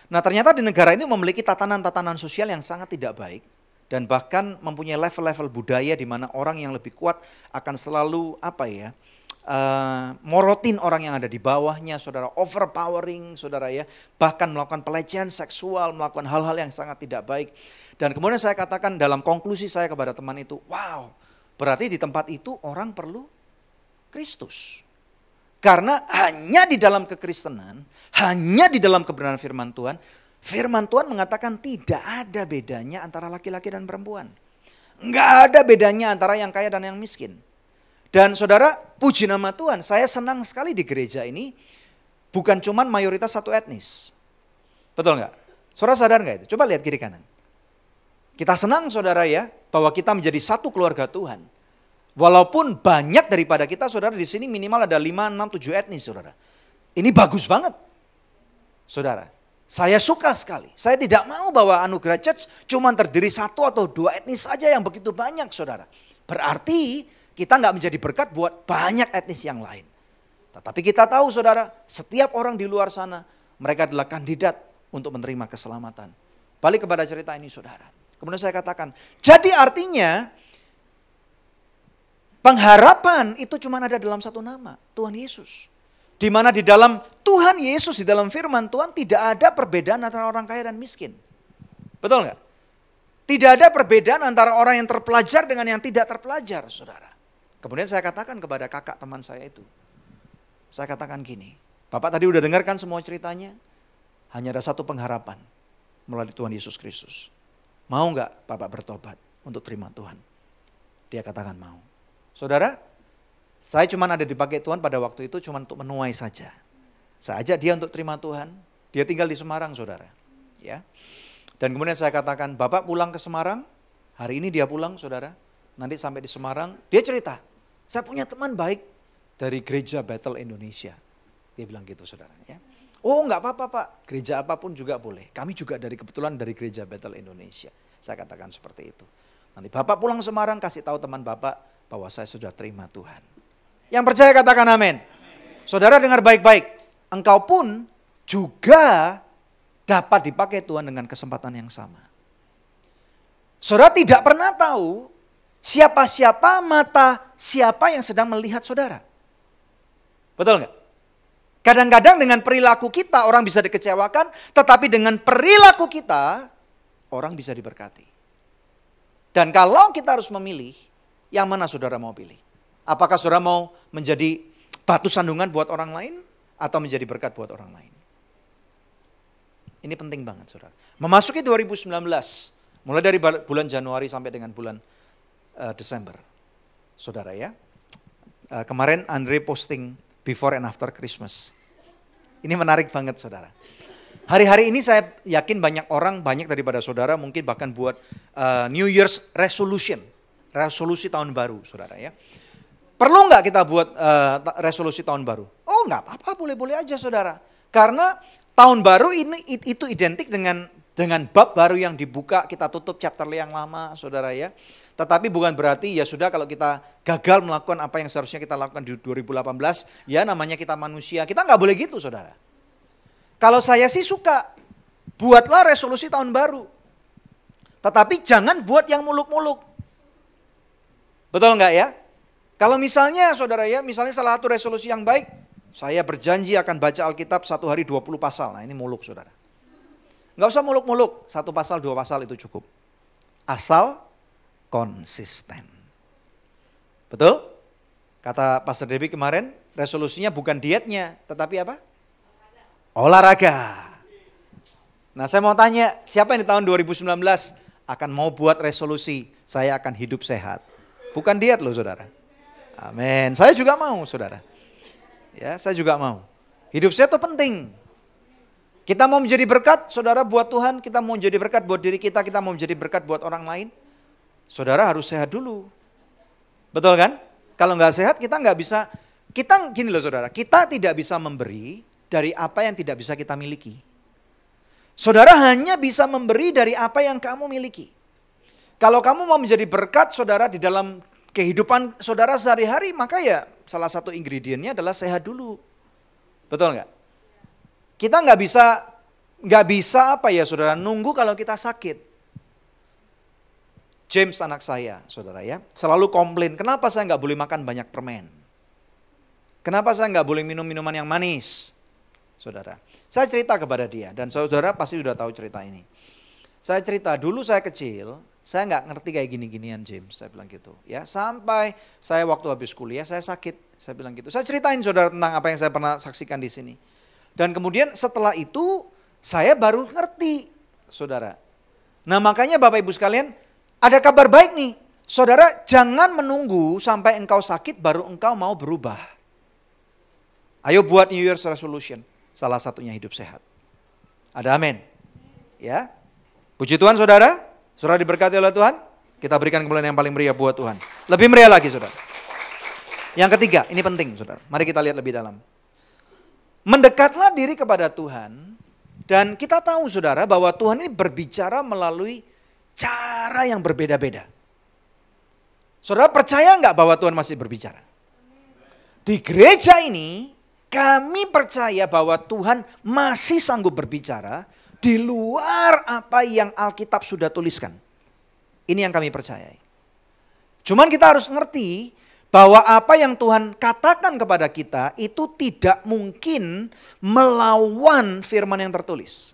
Nah ternyata di negara ini memiliki tatanan-tatanan sosial yang sangat tidak baik. Dan bahkan mempunyai level-level budaya di mana orang yang lebih kuat akan selalu morotin orang yang ada di bawahnya saudara, overpowering saudara ya. Bahkan melakukan pelecehan seksual, melakukan hal-hal yang sangat tidak baik. Dan kemudian saya katakan dalam konklusi saya kepada teman itu, wow, berarti di tempat itu orang perlu Kristus. Karena hanya di dalam kekristenan, hanya di dalam kebenaran firman Tuhan mengatakan tidak ada bedanya antara laki-laki dan perempuan. Enggak ada bedanya antara yang kaya dan yang miskin. Dan saudara, puji nama Tuhan, saya senang sekali di gereja ini bukan cuman mayoritas satu etnis. Betul enggak? Saudara sadar enggak itu? Coba lihat kiri kanan. Kita senang saudara ya, bahwa kita menjadi satu keluarga Tuhan. Walaupun banyak daripada kita saudara di sini minimal ada 5, 6, 7 etnis saudara. Ini bagus banget. Saudara, saya suka sekali. Saya tidak mau bahwa Anugerah Church cuma terdiri 1 atau 2 etnis saja yang begitu banyak saudara. Berarti kita nggak menjadi berkat buat banyak etnis yang lain. Tetapi kita tahu saudara, setiap orang di luar sana, mereka adalah kandidat untuk menerima keselamatan. Balik kepada cerita ini saudara. Kemudian saya katakan, jadi artinya pengharapan itu cuma ada dalam satu nama, Tuhan Yesus. Di mana di dalam Tuhan Yesus, di dalam firman Tuhan tidak ada perbedaan antara orang kaya dan miskin. Betul nggak? Tidak ada perbedaan antara orang yang terpelajar dengan yang tidak terpelajar, saudara. Kemudian saya katakan kepada kakak teman saya itu, saya katakan gini, Bapak tadi udah dengarkan semua ceritanya, hanya ada satu pengharapan melalui Tuhan Yesus Kristus. Mau nggak Bapak bertobat untuk terima Tuhan? Dia katakan mau. Saudara, saya cuma ada dipakai Tuhan pada waktu itu cuma untuk menuai saja. Saya ajak dia untuk terima Tuhan, dia tinggal di Semarang saudara. Ya. Dan kemudian saya katakan, Bapak pulang ke Semarang, hari ini dia pulang saudara, nanti sampai di Semarang, dia cerita, saya punya teman baik dari gereja Bethel Indonesia. Dia bilang gitu saudara. Ya. Oh nggak apa-apa Pak, gereja apapun juga boleh. Kami juga kebetulan dari gereja Bethel Indonesia. Saya katakan seperti itu. Nanti Bapak pulang Semarang kasih tahu teman Bapak bahwa saya sudah terima Tuhan. Yang percaya katakan amin. Saudara dengar baik-baik. Engkau pun juga dapat dipakai Tuhan dengan kesempatan yang sama. Saudara tidak pernah tahu siapa-siapa mata siapa yang sedang melihat saudara. Betul nggak? Kadang-kadang dengan perilaku kita orang bisa dikecewakan, tetapi dengan perilaku kita orang bisa diberkati. Dan kalau kita harus memilih, yang mana saudara mau pilih? Apakah saudara mau menjadi batu sandungan buat orang lain atau menjadi berkat buat orang lain? Ini penting banget saudara. Memasuki 2019, mulai dari bulan Januari sampai dengan bulan Desember. Saudara ya, kemarin Andre posting before and after Christmas. Ini menarik banget saudara. Hari-hari ini saya yakin banyak daripada saudara mungkin bahkan buat New Year's resolution. Resolusi tahun baru saudara ya. Perlu nggak kita buat resolusi tahun baru? Oh nggak apa-apa, boleh-boleh aja saudara. Karena tahun baru ini itu identik dengan bab baru yang dibuka, kita tutup chapter yang lama saudara ya. Tetapi bukan berarti ya sudah kalau kita gagal melakukan apa yang seharusnya kita lakukan di 2018, ya namanya kita manusia, kita nggak boleh gitu saudara. Kalau saya sih suka, buatlah resolusi tahun baru. Tetapi jangan buat yang muluk-muluk. Betul nggak ya? Kalau misalnya saudara ya, misalnya salah satu resolusi yang baik, saya berjanji akan baca Alkitab 1 hari 20 pasal. Nah ini muluk saudara. Nggak usah muluk-muluk, 1 pasal 2 pasal itu cukup. Asal konsisten. Betul? Kata Pastor Debbie kemarin, resolusinya bukan dietnya, tetapi apa? Olahraga. Nah saya mau tanya, siapa yang di tahun 2019 akan mau buat resolusi, saya akan hidup sehat. Bukan diet loh saudara. Amin. Saya juga mau saudara. Ya, saya juga mau. Hidup sehat itu penting. Kita mau menjadi berkat, saudara, buat Tuhan. Kita mau menjadi berkat buat diri kita. Kita mau menjadi berkat buat orang lain. Saudara harus sehat dulu. Betul kan? Kalau nggak sehat kita nggak bisa. Kita gini loh saudara, kita tidak bisa memberi dari apa yang tidak bisa kita miliki. Saudara hanya bisa memberi dari apa yang kamu miliki. Kalau kamu mau menjadi berkat saudara di dalam kehidupan saudara sehari-hari, maka ya salah satu ingredientnya adalah sehat dulu. Betul nggak? Kita nggak bisa apa ya saudara, nunggu kalau kita sakit. James anak saya saudara ya, selalu komplain, kenapa saya nggak boleh makan banyak permen? Kenapa saya nggak boleh minum minuman yang manis? Saudara, saya cerita kepada dia dan saudara pasti sudah tahu cerita ini. Saya cerita dulu saya kecil, saya nggak ngerti kayak gini-ginian James, saya bilang gitu. Ya sampai saya waktu habis kuliah saya sakit, saya bilang gitu. Saya ceritain saudara tentang apa yang saya pernah saksikan di sini. Dan kemudian setelah itu saya baru ngerti, saudara. Nah makanya Bapak Ibu sekalian, ada kabar baik nih. Saudara jangan menunggu sampai engkau sakit baru engkau mau berubah. Ayo buat New Year's resolution, salah satunya hidup sehat. Ada amin? Ya, puji Tuhan saudara. Saudara diberkati oleh Tuhan, kita berikan kemuliaan yang paling meriah buat Tuhan. Lebih meriah lagi saudara. Yang ketiga, ini penting saudara. Mari kita lihat lebih dalam. Mendekatlah diri kepada Tuhan. Dan kita tahu saudara bahwa Tuhan ini berbicara melalui cara yang berbeda-beda. Saudara percaya nggak bahwa Tuhan masih berbicara? Di gereja ini kami percaya bahwa Tuhan masih sanggup berbicara di luar apa yang Alkitab sudah tuliskan. Ini yang kami percayai. Cuman kita harus ngerti bahwa apa yang Tuhan katakan kepada kita itu tidak mungkin melawan firman yang tertulis.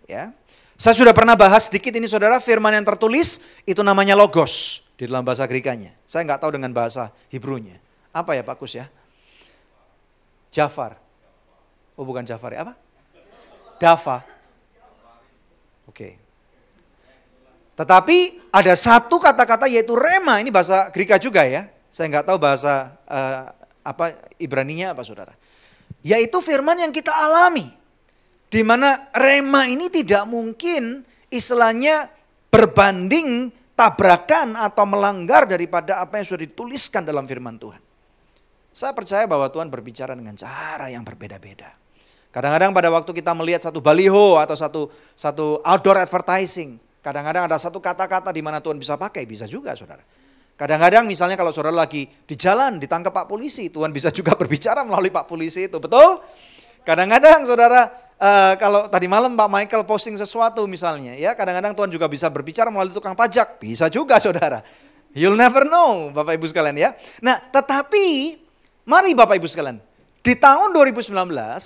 Ya. Saya sudah pernah bahas sedikit ini saudara, firman yang tertulis itu namanya logos di dalam bahasa Grekanya. Saya nggak tahu dengan bahasa Hebrunya. Apa ya Pak Kus ya? Jafar. Oh bukan Jafar ya, apa? Dava. Oke. Tetapi ada satu kata-kata yaitu rema, ini bahasa Greka juga ya. Saya nggak tahu bahasa Ibraninya apa saudara. Yaitu firman yang kita alami. Di mana rema ini tidak mungkin istilahnya berbanding, tabrakan atau melanggar daripada apa yang sudah dituliskan dalam firman Tuhan. Saya percaya bahwa Tuhan berbicara dengan cara yang berbeda-beda. Kadang-kadang pada waktu kita melihat satu baliho atau satu outdoor advertising, kadang-kadang ada satu kata-kata di mana Tuhan bisa pakai, bisa juga saudara. Kadang-kadang misalnya kalau saudara lagi di jalan ditangkap Pak Polisi, Tuhan bisa juga berbicara melalui Pak Polisi itu, betul? Kadang-kadang saudara, kalau tadi malam Pak Michael posting sesuatu misalnya, ya kadang-kadang Tuhan juga bisa berbicara melalui tukang pajak, bisa juga saudara. You'll never know Bapak Ibu sekalian ya. Nah tetapi mari Bapak Ibu sekalian, di tahun 2019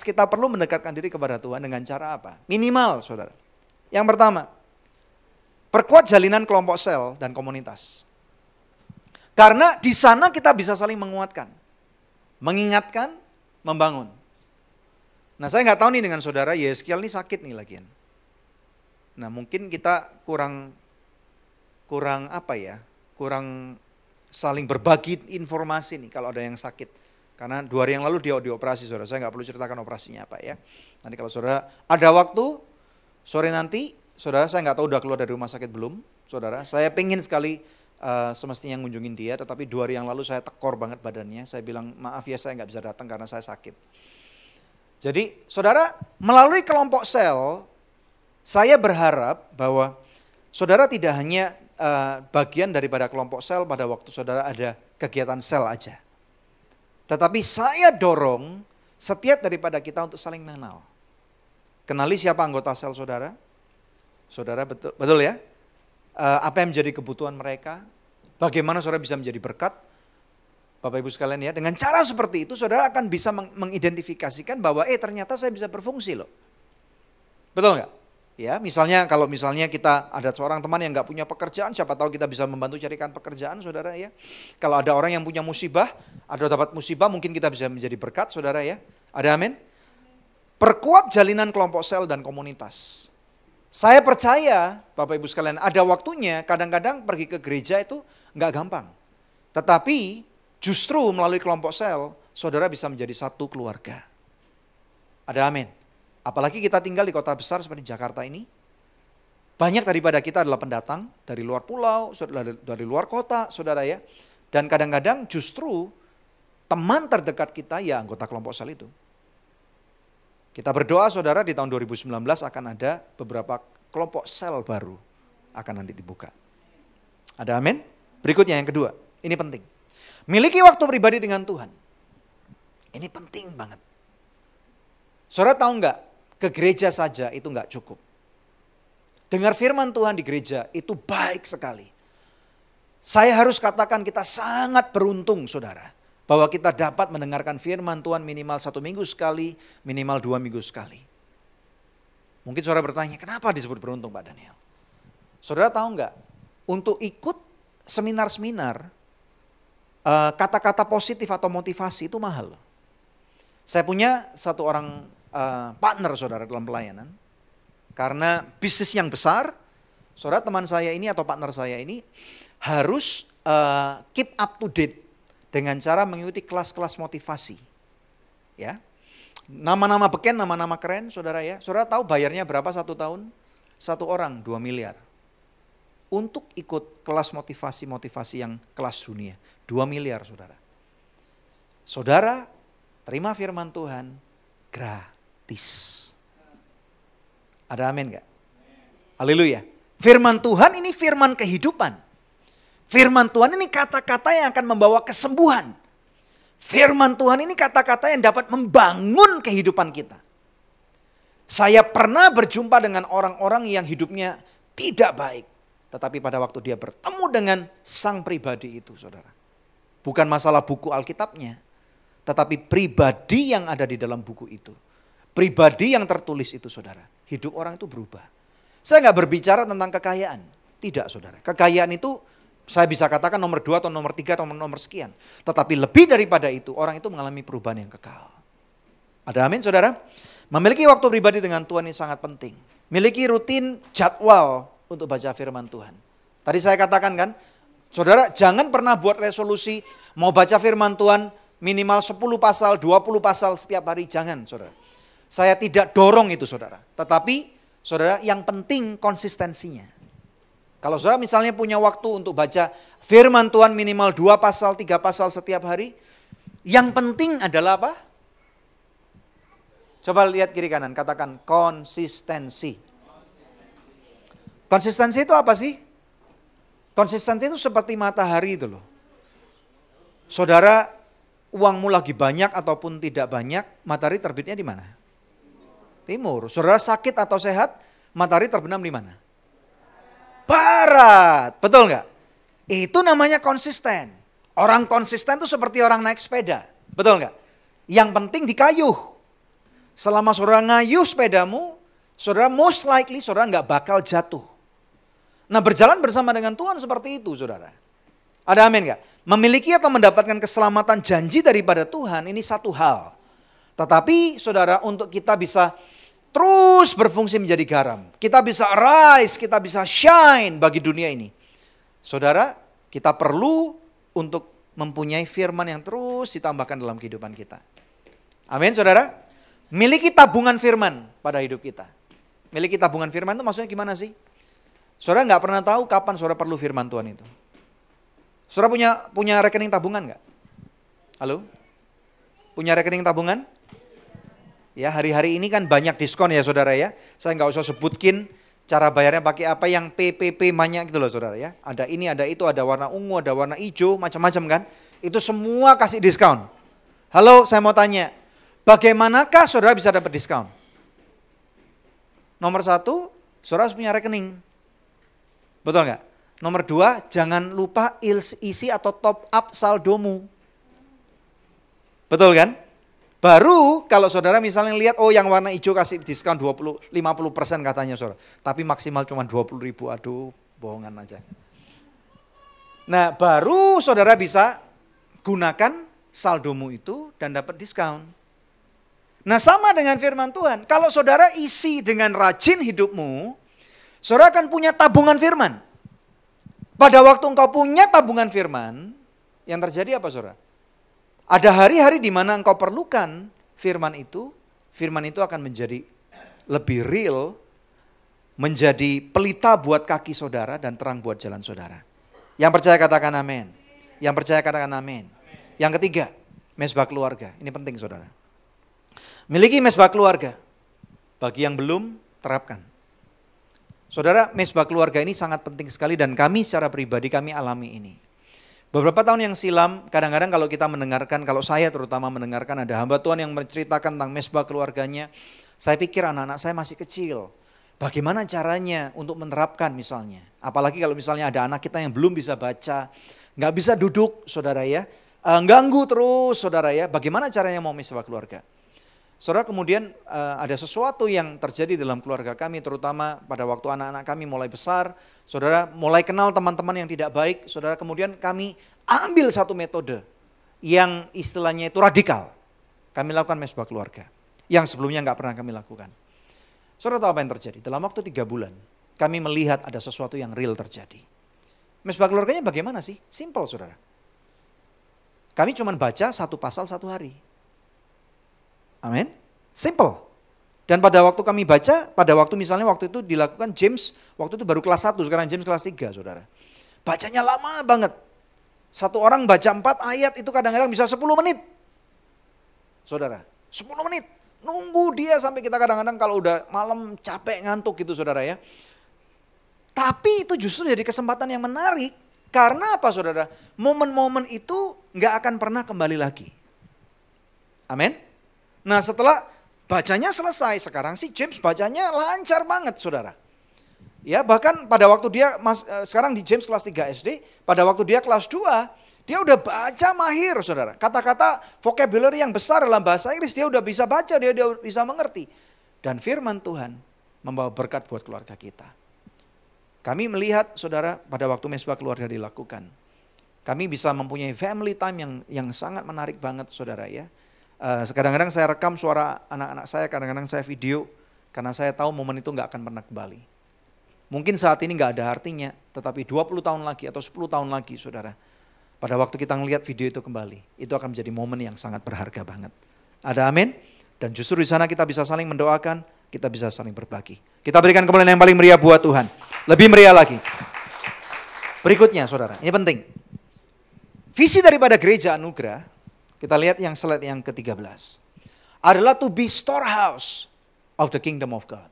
kita perlu mendekatkan diri kepada Tuhan dengan cara apa? Minimal saudara. Yang pertama, perkuat jalinan kelompok sel dan komunitas. Karena di sana kita bisa saling menguatkan, mengingatkan, membangun. Nah saya nggak tahu nih dengan saudara, Yeskiel ini sakit nih lagian. Nah mungkin kita kurang saling berbagi informasi nih kalau ada yang sakit. Karena 2 hari yang lalu dia dioperasi saudara, saya nggak perlu ceritakan operasinya apa ya. Nanti kalau saudara ada waktu, sore nanti, saudara saya nggak tahu udah keluar dari rumah sakit belum, saudara. Saya pengen sekali semestinya ngunjungin dia, tetapi 2 hari yang lalu saya tekor banget badannya. Saya bilang maaf ya saya nggak bisa datang karena saya sakit. Jadi saudara melalui kelompok sel, saya berharap bahwa saudara tidak hanya bagian daripada kelompok sel pada waktu saudara ada kegiatan sel aja. Tetapi saya dorong setiap daripada kita untuk saling mengenal. Kenali siapa anggota sel saudara? Saudara betul ya? Apa yang menjadi kebutuhan mereka? Bagaimana saudara bisa menjadi berkat? Bapak Ibu sekalian ya, dengan cara seperti itu saudara akan bisa mengidentifikasikan bahwa ternyata saya bisa berfungsi loh. Betul nggak? Ya, kalau misalnya kita ada seorang teman yang nggak punya pekerjaan, siapa tahu kita bisa membantu carikan pekerjaan, saudara ya. Kalau ada orang yang punya musibah, ada dapat musibah, mungkin kita bisa menjadi berkat, saudara ya. Ada amin? Perkuat jalinan kelompok sel dan komunitas. Saya percaya, Bapak Ibu sekalian, ada waktunya kadang-kadang pergi ke gereja itu nggak gampang. Tetapi justru melalui kelompok sel, saudara bisa menjadi satu keluarga. Ada amin? Apalagi kita tinggal di kota besar seperti Jakarta ini. Banyak daripada kita adalah pendatang dari luar pulau, dari luar kota, saudara ya. Dan kadang-kadang justru teman terdekat kita ya anggota kelompok sel itu. Kita berdoa saudara di tahun 2019 akan ada beberapa kelompok sel baru akan nanti dibuka. Ada amin? Berikutnya yang kedua, ini penting. Miliki waktu pribadi dengan Tuhan. Ini penting banget. Saudara tahu nggak? Ke gereja saja itu nggak cukup. Dengar firman Tuhan di gereja itu baik sekali. Saya harus katakan kita sangat beruntung saudara. Bahwa kita dapat mendengarkan firman Tuhan minimal 1 minggu sekali, minimal 2 minggu sekali. Mungkin saudara bertanya, kenapa disebut beruntung Pak Daniel? Saudara tahu nggak? Untuk ikut seminar-seminar, kata-kata positif atau motivasi itu mahal. Saya punya satu orang partner saudara dalam pelayanan. Karena bisnis yang besar, saudara teman saya ini atau partner saya ini harus keep up to date dengan cara mengikuti kelas-kelas motivasi. Ya, nama-nama beken, nama-nama keren saudara ya. Saudara tahu bayarnya berapa 1 tahun? 1 orang 2 miliar. Untuk ikut kelas motivasi yang kelas dunia. 2 miliar saudara. Saudara terima firman Tuhan gratis. Ada amin gak? Haleluya. Firman Tuhan ini firman kehidupan. Firman Tuhan ini kata-kata yang akan membawa kesembuhan. Firman Tuhan ini kata-kata yang dapat membangun kehidupan kita. Saya pernah berjumpa dengan orang-orang yang hidupnya tidak baik. Tetapi pada waktu dia bertemu dengan sang pribadi itu saudara. Bukan masalah buku Alkitabnya. Tetapi pribadi yang ada di dalam buku itu. Pribadi yang tertulis itu saudara. Hidup orang itu berubah. Saya nggak berbicara tentang kekayaan. Tidak saudara. Kekayaan itu saya bisa katakan nomor 2 atau nomor 3 atau nomor sekian. Tetapi lebih daripada itu orang itu mengalami perubahan yang kekal. Ada amin saudara? Memiliki waktu pribadi dengan Tuhan ini sangat penting. Miliki rutin jadwal untuk baca firman Tuhan. Tadi saya katakan kan, saudara jangan pernah buat resolusi mau baca firman Tuhan minimal 10 pasal, 20 pasal setiap hari. Jangan saudara. Saya tidak dorong itu saudara. Tetapi saudara yang penting konsistensinya. Kalau saudara misalnya punya waktu untuk baca firman Tuhan minimal 2 pasal, 3 pasal setiap hari. Yang penting adalah apa? Coba lihat kiri kanan, katakan konsistensi. Konsistensi itu apa sih? Konsistensi itu seperti matahari itu loh. Saudara, uangmu lagi banyak ataupun tidak banyak, matahari terbitnya di mana? Timur. Saudara sakit atau sehat, matahari terbenam di mana? Barat. Betul nggak? Itu namanya konsisten. Orang konsisten itu seperti orang naik sepeda. Betul nggak? Yang penting dikayuh. Selama saudara ngayuh sepedamu, saudara most likely saudara nggak bakal jatuh. Nah, berjalan bersama dengan Tuhan seperti itu, saudara. Ada amin nggak? Memiliki atau mendapatkan keselamatan janji daripada Tuhan ini satu hal. Tetapi saudara, untuk kita bisa terus berfungsi menjadi garam, kita bisa rise, kita bisa shine bagi dunia ini. Saudara, kita perlu untuk mempunyai firman yang terus ditambahkan dalam kehidupan kita. Amin, saudara. Miliki tabungan firman pada hidup kita. Miliki tabungan firman itu maksudnya gimana sih? Saudara nggak pernah tahu kapan saudara perlu firman Tuhan itu. Saudara punya rekening tabungan nggak? Halo? Punya rekening tabungan? Ya, hari-hari ini kan banyak diskon ya saudara ya. Saya nggak usah sebutkin cara bayarnya pakai apa, yang PPP banyak gitu loh saudara ya. Ada ini, ada itu, ada warna ungu, ada warna hijau, macam-macam kan. Itu semua kasih diskon. Halo, saya mau tanya, bagaimanakah saudara bisa dapat diskon? Nomor satu, saudara harus punya rekening. Betul nggak? Nomor dua, jangan lupa isi atau top up saldomu. Betul kan? Baru kalau saudara misalnya lihat, oh yang warna hijau kasih diskon 50% katanya saudara. Tapi maksimal cuma 20.000, aduh bohongan aja. Nah baru saudara bisa gunakan saldomu itu dan dapat diskon. Nah sama dengan firman Tuhan, kalau saudara isi dengan rajin hidupmu, saudara akan punya tabungan firman. Pada waktu engkau punya tabungan firman, yang terjadi apa saudara? Ada hari-hari di mana engkau perlukan firman itu akan menjadi lebih real, menjadi pelita buat kaki saudara dan terang buat jalan saudara. Yang percaya katakan amin. Yang percaya katakan amin. Yang ketiga, mesbah keluarga. Ini penting saudara. Miliki mesbah keluarga. Bagi yang belum, terapkan. Saudara, mesbah keluarga ini sangat penting sekali dan kami secara pribadi kami alami ini. Beberapa tahun yang silam, kadang-kadang kalau kita mendengarkan, kalau saya terutama mendengarkan ada hamba Tuhan yang menceritakan tentang mesbah keluarganya, saya pikir anak-anak saya masih kecil. Bagaimana caranya untuk menerapkan misalnya? Apalagi kalau misalnya ada anak kita yang belum bisa baca, nggak bisa duduk saudara ya, ganggu terus saudara ya, bagaimana caranya mau mesbah keluarga? Saudara, kemudian ada sesuatu yang terjadi dalam keluarga kami, terutama pada waktu anak-anak kami mulai besar. Saudara mulai kenal teman-teman yang tidak baik. Saudara, kemudian kami ambil satu metode yang istilahnya itu radikal. Kami lakukan mesbah keluarga yang sebelumnya nggak pernah kami lakukan. Saudara tahu apa yang terjadi? Dalam waktu 3 bulan kami melihat ada sesuatu yang real terjadi. Mesbah keluarganya bagaimana sih? Simple saudara. Kami cuma baca satu pasal satu hari. Amin. Simple. Dan pada waktu kami baca, pada waktu misalnya waktu itu dilakukan James, waktu itu baru kelas 1, sekarang James kelas 3 saudara. Bacanya lama banget. Satu orang baca 4 ayat itu kadang-kadang bisa 10 menit. Saudara, 10 menit. Nunggu dia sampai kita kadang-kadang kalau udah malam capek ngantuk gitu saudara ya. Tapi itu justru jadi kesempatan yang menarik. Karena apa saudara? Momen-momen itu gak akan pernah kembali lagi. Amin. Nah setelah bacanya selesai, sekarang sih James bacanya lancar banget saudara. Ya bahkan pada waktu dia, sekarang di James kelas 3 SD, pada waktu dia kelas 2, dia udah baca mahir saudara. Kata-kata vocabulary yang besar dalam bahasa Inggris dia udah bisa baca, dia udah bisa mengerti. Dan firman Tuhan membawa berkat buat keluarga kita. Kami melihat saudara pada waktu mesbah keluarga dilakukan. Kami bisa mempunyai family time yang sangat menarik banget saudara ya. Kadang-kadang saya rekam suara anak-anak saya, kadang-kadang saya video, karena saya tahu momen itu gak akan pernah kembali. Mungkin saat ini gak ada artinya, tetapi 20 tahun lagi atau 10 tahun lagi saudara, pada waktu kita ngelihat video itu kembali, itu akan menjadi momen yang sangat berharga banget. Ada amin? Dan justru di sana kita bisa saling mendoakan, kita bisa saling berbagi. Kita berikan kemuliaan yang paling meriah buat Tuhan. Lebih meriah lagi. Berikutnya saudara, ini penting. Visi daripada gereja anugerah, kita lihat yang slide yang ke-13. adalah to be storehouse of the kingdom of God.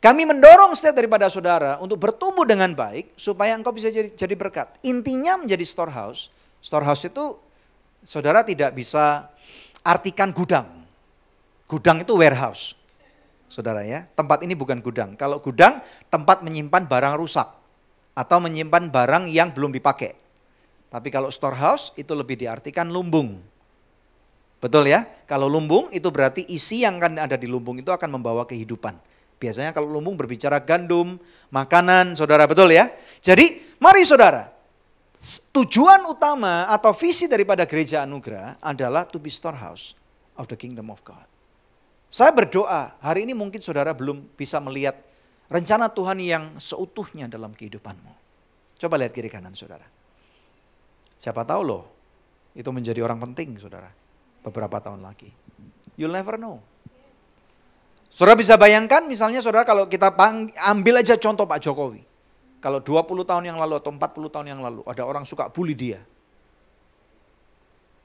Kami mendorong setiap daripada saudara untuk bertumbuh dengan baik supaya engkau bisa jadi berkat. Intinya menjadi storehouse. Storehouse itu saudara tidak bisa artikan gudang. Gudang itu warehouse. Saudara ya, tempat ini bukan gudang. Kalau gudang, tempat menyimpan barang rusak atau menyimpan barang yang belum dipakai. Tapi kalau storehouse itu lebih diartikan lumbung. Betul ya? Kalau lumbung itu berarti isi yang akan ada di lumbung itu akan membawa kehidupan. Biasanya kalau lumbung berbicara gandum, makanan, saudara, betul ya? Jadi mari saudara, tujuan utama atau visi daripada gereja anugerah adalah to be storehouse of the kingdom of God. Saya berdoa, hari ini mungkin saudara belum bisa melihat rencana Tuhan yang seutuhnya dalam kehidupanmu. Coba lihat kiri kanan saudara. Siapa tahu loh, itu menjadi orang penting saudara, beberapa tahun lagi. You'll never know. Saudara bisa bayangkan misalnya saudara kalau kita ambil aja contoh Pak Jokowi. Kalau 20 tahun yang lalu atau 40 tahun yang lalu ada orang suka bully dia.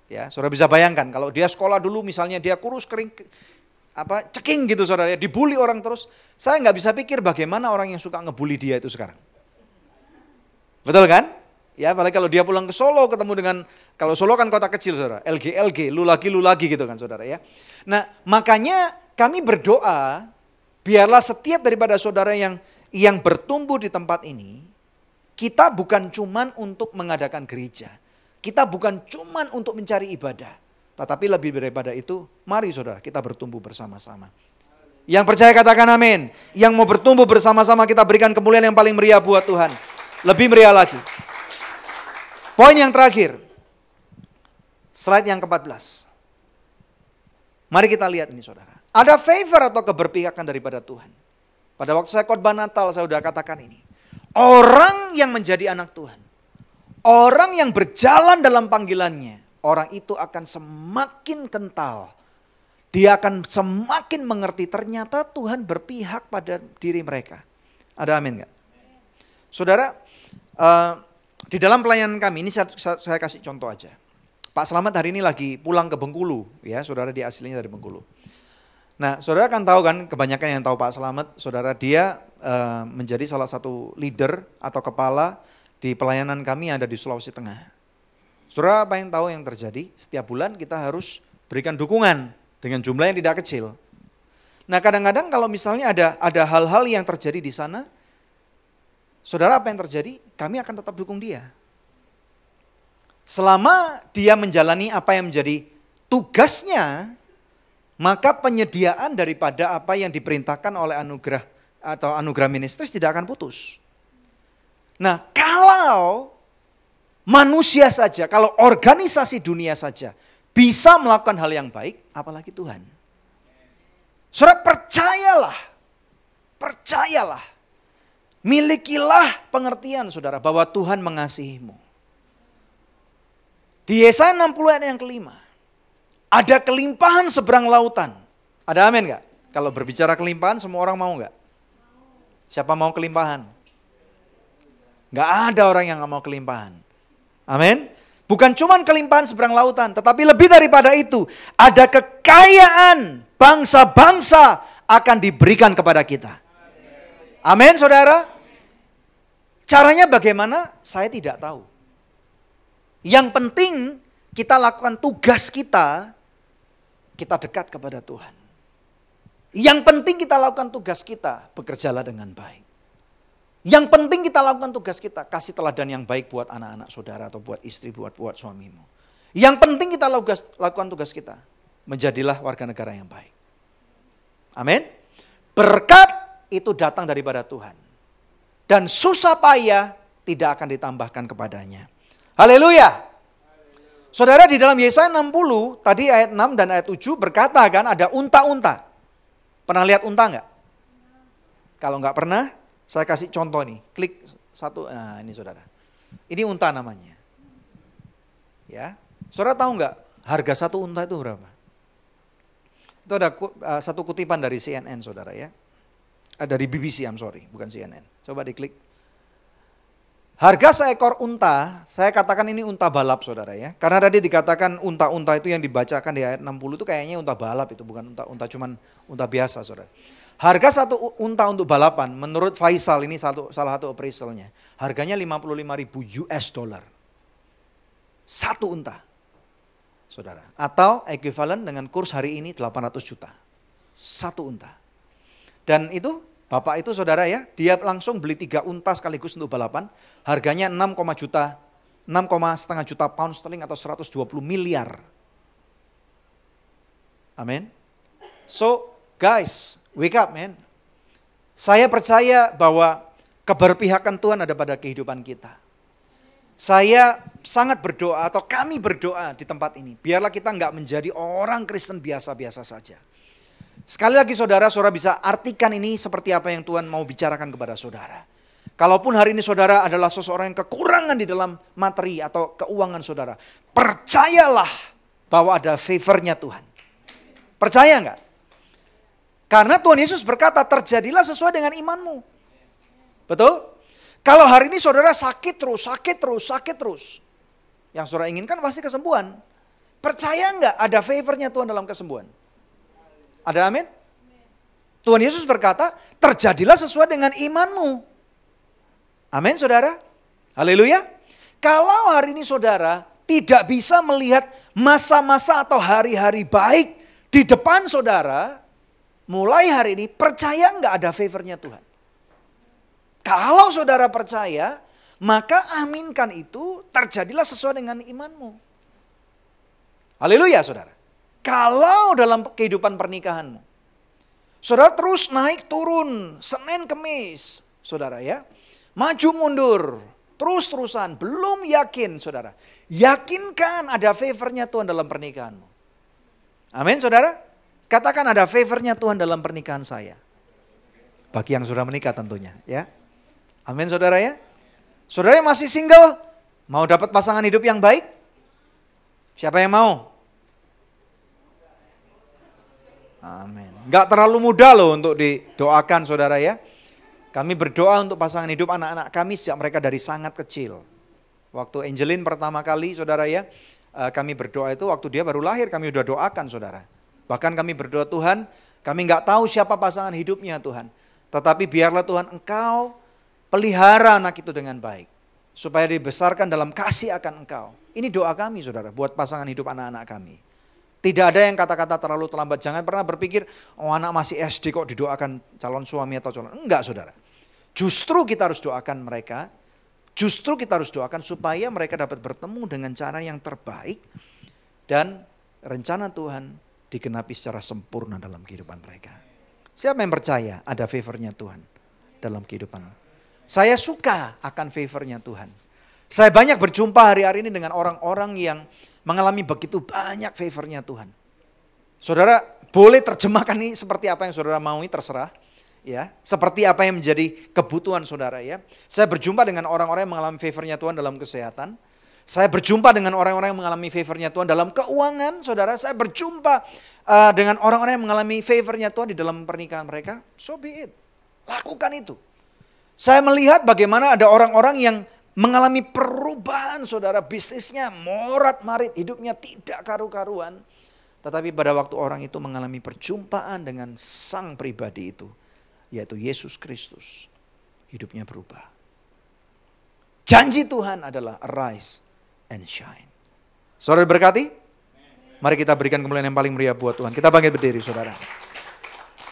Ya, saudara bisa bayangkan kalau dia sekolah dulu misalnya dia kurus kering ceking gitu saudara ya, dibully orang terus. Saya nggak bisa pikir bagaimana orang yang suka ngebully dia itu sekarang. Betul kan? Ya, apalagi kalau dia pulang ke Solo ketemu dengan, kalau Solo kan kota kecil saudara, LG, lu lagi gitu kan saudara ya. Nah makanya kami berdoa, biarlah setiap daripada saudara yang bertumbuh di tempat ini, kita bukan cuman untuk mengadakan gereja, kita bukan cuman untuk mencari ibadah, tetapi lebih daripada itu, mari saudara kita bertumbuh bersama-sama. Yang percaya katakan amin. Yang mau bertumbuh bersama-sama kita berikan kemuliaan yang paling meriah buat Tuhan. Lebih meriah lagi. Poin yang terakhir, slide yang ke-14. Mari kita lihat ini saudara. Ada favor atau keberpihakan daripada Tuhan. Pada waktu saya khotbah Natal saya sudah katakan ini. Orang yang menjadi anak Tuhan. Orang yang berjalan dalam panggilannya. Orang itu akan semakin kental. Dia akan semakin mengerti ternyata Tuhan berpihak pada diri mereka. Ada amin gak? Saudara, di dalam pelayanan kami ini saya kasih contoh aja. Pak Slamet hari ini lagi pulang ke Bengkulu. Ya, saudara dia aslinya dari Bengkulu. Nah, saudara kan tahu kan, kebanyakan yang tahu Pak Slamet, saudara dia menjadi salah satu leader atau kepala di pelayanan kami yang ada di Sulawesi Tengah. Saudara apa yang tahu yang terjadi? Setiap bulan kita harus berikan dukungan dengan jumlah yang tidak kecil. Nah, kadang-kadang kalau misalnya ada hal-hal yang terjadi di sana, saudara apa yang terjadi? Kami akan tetap dukung dia. Selama dia menjalani apa yang menjadi tugasnya, maka penyediaan daripada apa yang diperintahkan oleh anugerah atau anugerah ministris tidak akan putus. Nah, kalau manusia saja, kalau organisasi dunia saja bisa melakukan hal yang baik, apalagi Tuhan. Saudara percayalah. Milikilah pengertian saudara bahwa Tuhan mengasihimu. Di Yesaya 60 ayat yang kelima. Ada kelimpahan seberang lautan. Ada amin gak? Kalau berbicara kelimpahan semua orang mau gak? Siapa mau kelimpahan? Gak ada orang yang gak mau kelimpahan. Amin. Bukan cuma kelimpahan seberang lautan. Tetapi lebih daripada itu. Ada kekayaan bangsa-bangsa akan diberikan kepada kita. Amin saudara. Caranya bagaimana? Saya tidak tahu. Yang penting kita lakukan tugas kita dekat kepada Tuhan. Yang penting kita lakukan tugas kita, bekerjalah dengan baik. Yang penting kita lakukan tugas kita, kasih teladan yang baik buat anak-anak saudara atau buat istri, buat suamimu. Yang penting kita lakukan tugas kita, menjadilah warga negara yang baik. Amin. Berkat itu datang daripada Tuhan. Dan susah payah tidak akan ditambahkan kepadanya. Haleluya. Saudara di dalam Yesaya 60, tadi ayat 6 dan ayat 7 berkata kan ada unta-unta. Pernah lihat unta enggak? Kalau enggak pernah, saya kasih contoh nih. Klik satu, nah ini saudara. Ini unta namanya. Ya, saudara tahu enggak harga satu unta itu berapa? Itu ada satu kutipan dari CNN saudara ya. Dari BBC, bukan CNN. Coba diklik. Harga seekor unta, saya katakan ini unta balap saudara ya. Karena tadi dikatakan unta-unta itu yang dibacakan di ayat 60 itu kayaknya unta balap itu, bukan unta cuman unta biasa saudara. Harga satu unta untuk balapan menurut Faisal, ini salah satu appraisalnya, harganya 55.000 US dollar. Satu unta saudara. Atau ekuivalen dengan kurs hari ini 800 juta. Satu unta. Dan itu bapak itu saudara ya, dia langsung beli 3 unta sekaligus untuk balapan. Harganya 6,5 juta pound sterling atau 120 miliar. Amin. So guys, wake up man. Saya percaya bahwa keberpihakan Tuhan ada pada kehidupan kita. Saya sangat berdoa atau kami berdoa di tempat ini. Biarlah kita nggak menjadi orang Kristen biasa-biasa saja. Sekali lagi saudara bisa artikan ini seperti apa yang Tuhan mau bicarakan kepada saudara. Kalaupun hari ini saudara adalah seseorang yang kekurangan di dalam materi atau keuangan saudara, percayalah bahwa ada favornya Tuhan. Percaya enggak? Karena Tuhan Yesus berkata, terjadilah sesuai dengan imanmu. Betul? Kalau hari ini saudara sakit terus. Yang saudara inginkan pasti kesembuhan. Percaya enggak ada favornya Tuhan dalam kesembuhan? Ada amin? Tuhan Yesus berkata, terjadilah sesuai dengan imanmu. Amin saudara? Haleluya. Kalau hari ini saudara tidak bisa melihat masa-masa atau hari-hari baik di depan saudara, mulai hari ini percaya enggak ada favornya Tuhan? Kalau saudara percaya, maka aminkan itu terjadilah sesuai dengan imanmu. Haleluya saudara. Kalau dalam kehidupan pernikahanmu, saudara terus naik turun, Senin Kemis, saudara ya. Maju mundur, terus-terusan, belum yakin saudara. Yakinkan ada favornya Tuhan dalam pernikahanmu. Amin saudara. Katakan ada favornya Tuhan dalam pernikahan saya. Bagi yang sudah menikah tentunya ya. Amin saudara ya. Saudara yang masih single, mau dapat pasangan hidup yang baik? Siapa yang mau? Amin. Gak terlalu mudah loh untuk didoakan saudara ya. Kami berdoa untuk pasangan hidup anak-anak kami sejak mereka dari sangat kecil. Waktu Angelin pertama kali saudara ya, kami berdoa itu waktu dia baru lahir kami udah doakan saudara. Bahkan kami berdoa Tuhan, kami gak tahu siapa pasangan hidupnya Tuhan. Tetapi biarlah Tuhan engkau pelihara anak itu dengan baik. Supaya dibesarkan dalam kasih akan engkau. Ini doa kami saudara buat pasangan hidup anak-anak kami. Tidak ada yang kata-kata terlalu terlambat. Jangan pernah berpikir, oh anak masih SD kok didoakan calon suami atau calon. Enggak saudara. Justru kita harus doakan mereka. Justru kita harus doakan supaya mereka dapat bertemu dengan cara yang terbaik. Dan rencana Tuhan digenapi secara sempurna dalam kehidupan mereka. Siapa yang percaya ada favornya Tuhan dalam kehidupan? Saya suka akan favornya Tuhan. Saya banyak berjumpa hari-hari ini dengan orang-orang yang mengalami begitu banyak favornya Tuhan. Saudara boleh terjemahkan ini seperti apa yang saudara mau, terserah. Ya, seperti apa yang menjadi kebutuhan saudara ya. Saya berjumpa dengan orang-orang yang mengalami favornya Tuhan dalam kesehatan. Saya berjumpa dengan orang-orang yang mengalami favornya Tuhan dalam keuangan saudara. Saya berjumpa dengan orang-orang yang mengalami favornya Tuhan di dalam pernikahan mereka. So be it. Lakukan itu. Saya melihat bagaimana ada orang-orang yang mengalami perubahan saudara, bisnisnya morat-marit, hidupnya tidak karu-karuan. Tetapi pada waktu orang itu mengalami perjumpaan dengan sang pribadi itu, yaitu Yesus Kristus, hidupnya berubah. Janji Tuhan adalah arise and shine. Saudara berkati, mari kita berikan kemuliaan yang paling meriah buat Tuhan. Kita bangkit berdiri saudara.